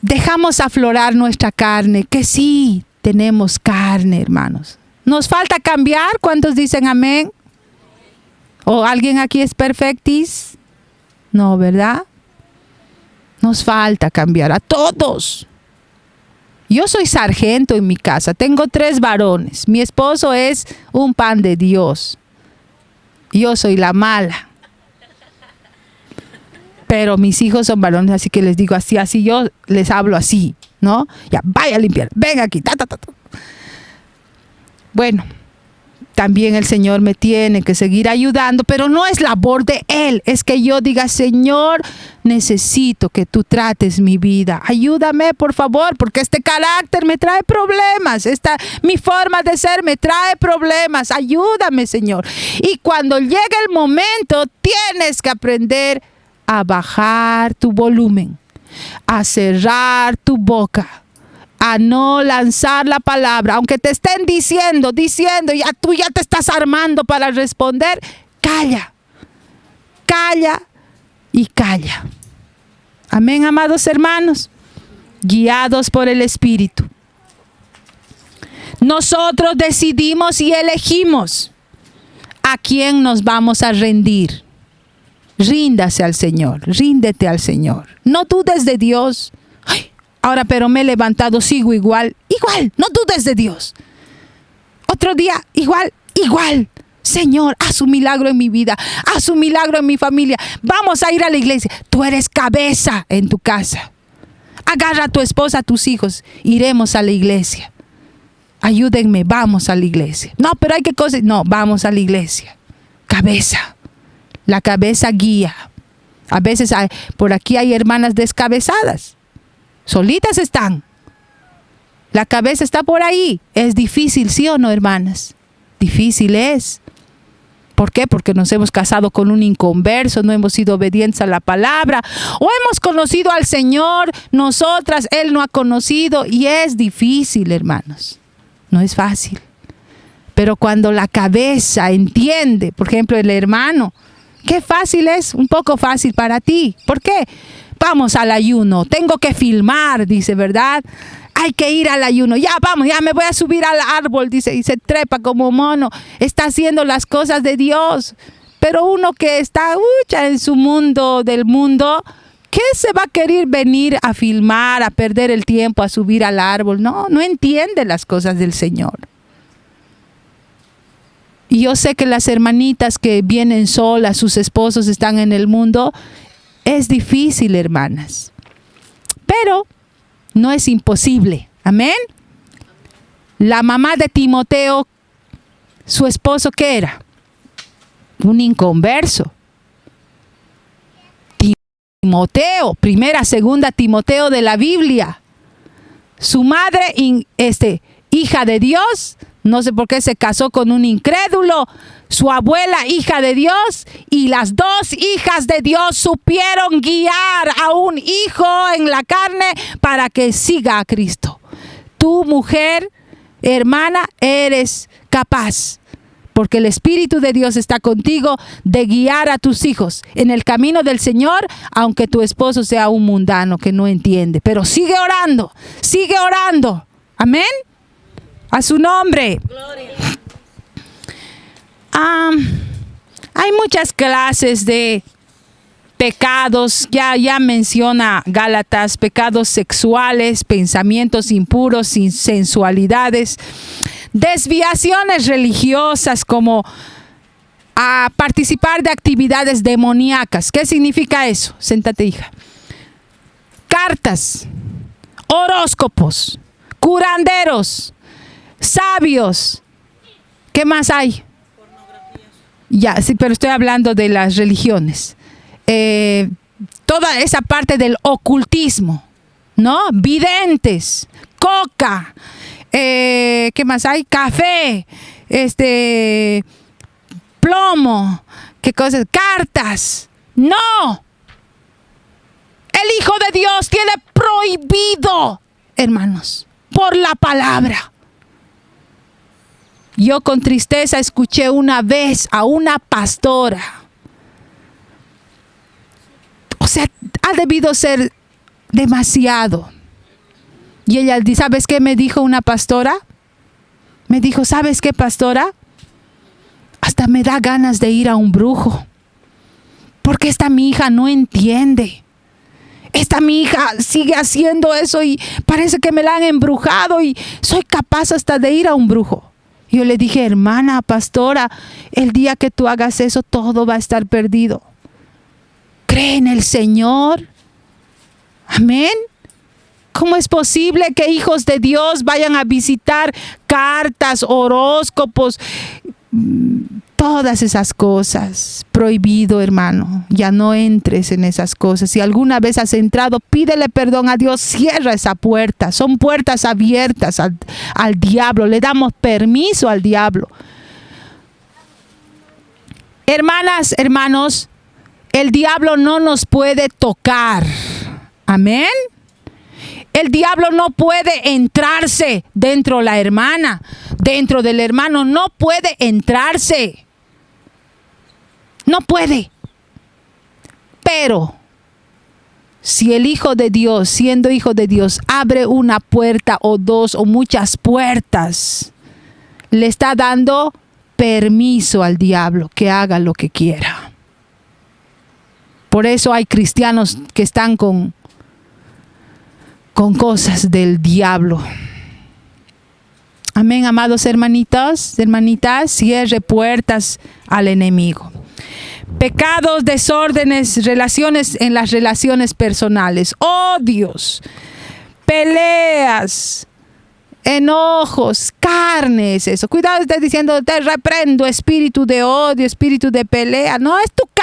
dejamos aflorar nuestra carne, que sí tenemos carne, hermanos. ¿Nos falta cambiar? ¿Cuántos dicen amén? ¿O alguien aquí es perfectis? No, ¿verdad? Nos falta cambiar a todos. Yo soy sargento en mi casa, tengo 3 varones. Mi esposo es un pan de Dios. Yo soy la mala. Pero mis hijos son varones, así que les digo así yo les hablo así, ¿no? Ya, vaya a limpiar, venga aquí, ta. Bueno, también el Señor me tiene que seguir ayudando, pero no es labor de Él, es que yo diga, Señor, necesito que tú trates mi vida, ayúdame por favor, porque este carácter me trae problemas, mi forma de ser me trae problemas, ayúdame, Señor. Y cuando llegue el momento, tienes que aprender a bajar tu volumen, a cerrar tu boca, a no lanzar la palabra, aunque te estén diciendo, ya tú ya te estás armando para responder, calla y calla. Amén, amados hermanos, guiados por el Espíritu. Nosotros decidimos y elegimos a quién nos vamos a rendir. Ríndase al Señor, ríndete al Señor. No dudes de Dios. Ay, ahora, pero me he levantado, sigo igual, no dudes de Dios. Otro día, igual. Señor, haz un milagro en mi vida, haz un milagro en mi familia. Vamos a ir a la iglesia. Tú eres cabeza en tu casa. Agarra a tu esposa, a tus hijos. Iremos a la iglesia. Ayúdenme, vamos a la iglesia. No, pero hay que cosas. No, vamos a la iglesia. Cabeza. La cabeza guía. A veces por aquí hay hermanas descabezadas. Solitas están. La cabeza está por ahí. Es difícil, ¿sí o no, hermanas? Difícil es. ¿Por qué? Porque nos hemos casado con un inconverso, no hemos sido obedientes a la palabra, o hemos conocido al Señor, nosotras, Él no ha conocido, y es difícil, hermanos. No es fácil. Pero cuando la cabeza entiende, por ejemplo, el hermano, qué fácil es, un poco fácil para ti. ¿Por qué? Vamos al ayuno, tengo que filmar, dice, ¿verdad? Hay que ir al ayuno, ya vamos, ya me voy a subir al árbol, dice, y se trepa como mono, está haciendo las cosas de Dios. Pero uno que está en su mundo del mundo, ¿qué se va a querer venir a filmar, a perder el tiempo, a subir al árbol? No entiende las cosas del Señor. Y yo sé que las hermanitas que vienen solas, sus esposos están en el mundo, es difícil, hermanas. Pero no es imposible. Amén. La mamá de Timoteo, su esposo, ¿qué era? Un inconverso. Timoteo, primera, segunda Timoteo de la Biblia. Su madre, hija de Dios, no sé por qué se casó con un incrédulo. Su abuela, hija de Dios, y las 2 hijas de Dios supieron guiar a un hijo en la carne para que siga a Cristo. Tú, mujer, hermana, eres capaz, porque el Espíritu de Dios está contigo, de guiar a tus hijos en el camino del Señor, aunque tu esposo sea un mundano que no entiende. Pero sigue orando. Amén. A su nombre. Gloria. Hay muchas clases de pecados, ya menciona Gálatas, pecados sexuales, pensamientos impuros, sensualidades, desviaciones religiosas como a participar de actividades demoníacas. ¿Qué significa eso? Séntate, hija. Cartas, horóscopos, curanderos, sabios. ¿Qué más hay? Ya, sí, pero estoy hablando de las religiones. Toda esa parte del ocultismo, ¿no? Videntes, coca, ¿qué más hay? Café, plomo, ¿qué cosas? Cartas. No. El Hijo de Dios tiene prohibido, hermanos, por la palabra. Yo con tristeza escuché una vez a una pastora. O sea, ha debido ser demasiado. Y ella, ¿sabes qué me dijo una pastora? Me dijo, ¿sabes qué, pastora? Hasta me da ganas de ir a un brujo. Porque esta mi hija no entiende. Esta mi hija sigue haciendo eso y parece que me la han embrujado y soy capaz hasta de ir a un brujo. Yo le dije, hermana, pastora, el día que tú hagas eso, todo va a estar perdido. Cree en el Señor. Amén. ¿Cómo es posible que hijos de Dios vayan a visitar cartas, horóscopos, todas esas cosas? Prohibido, hermano. Ya no entres en esas cosas. Si alguna vez has entrado, pídele perdón a Dios. Cierra esa puerta. Son puertas abiertas al diablo. Le damos permiso al diablo. Hermanas, hermanos, el diablo no nos puede tocar. Amén. El diablo no puede entrarse dentro de la hermana, dentro del hermano, no puede entrarse. No puede. Pero si el Hijo de Dios, siendo Hijo de Dios, abre una puerta o dos o muchas puertas, le está dando permiso al diablo que haga lo que quiera. Por eso hay cristianos que están con cosas del diablo. Amén, amados hermanitos, hermanitas, cierre puertas al enemigo. Pecados, desórdenes, relaciones en las relaciones personales, odios, peleas, enojos, carnes, eso. Cuidado, estás diciendo, te reprendo espíritu de odio, espíritu de pelea. No, es tu carne.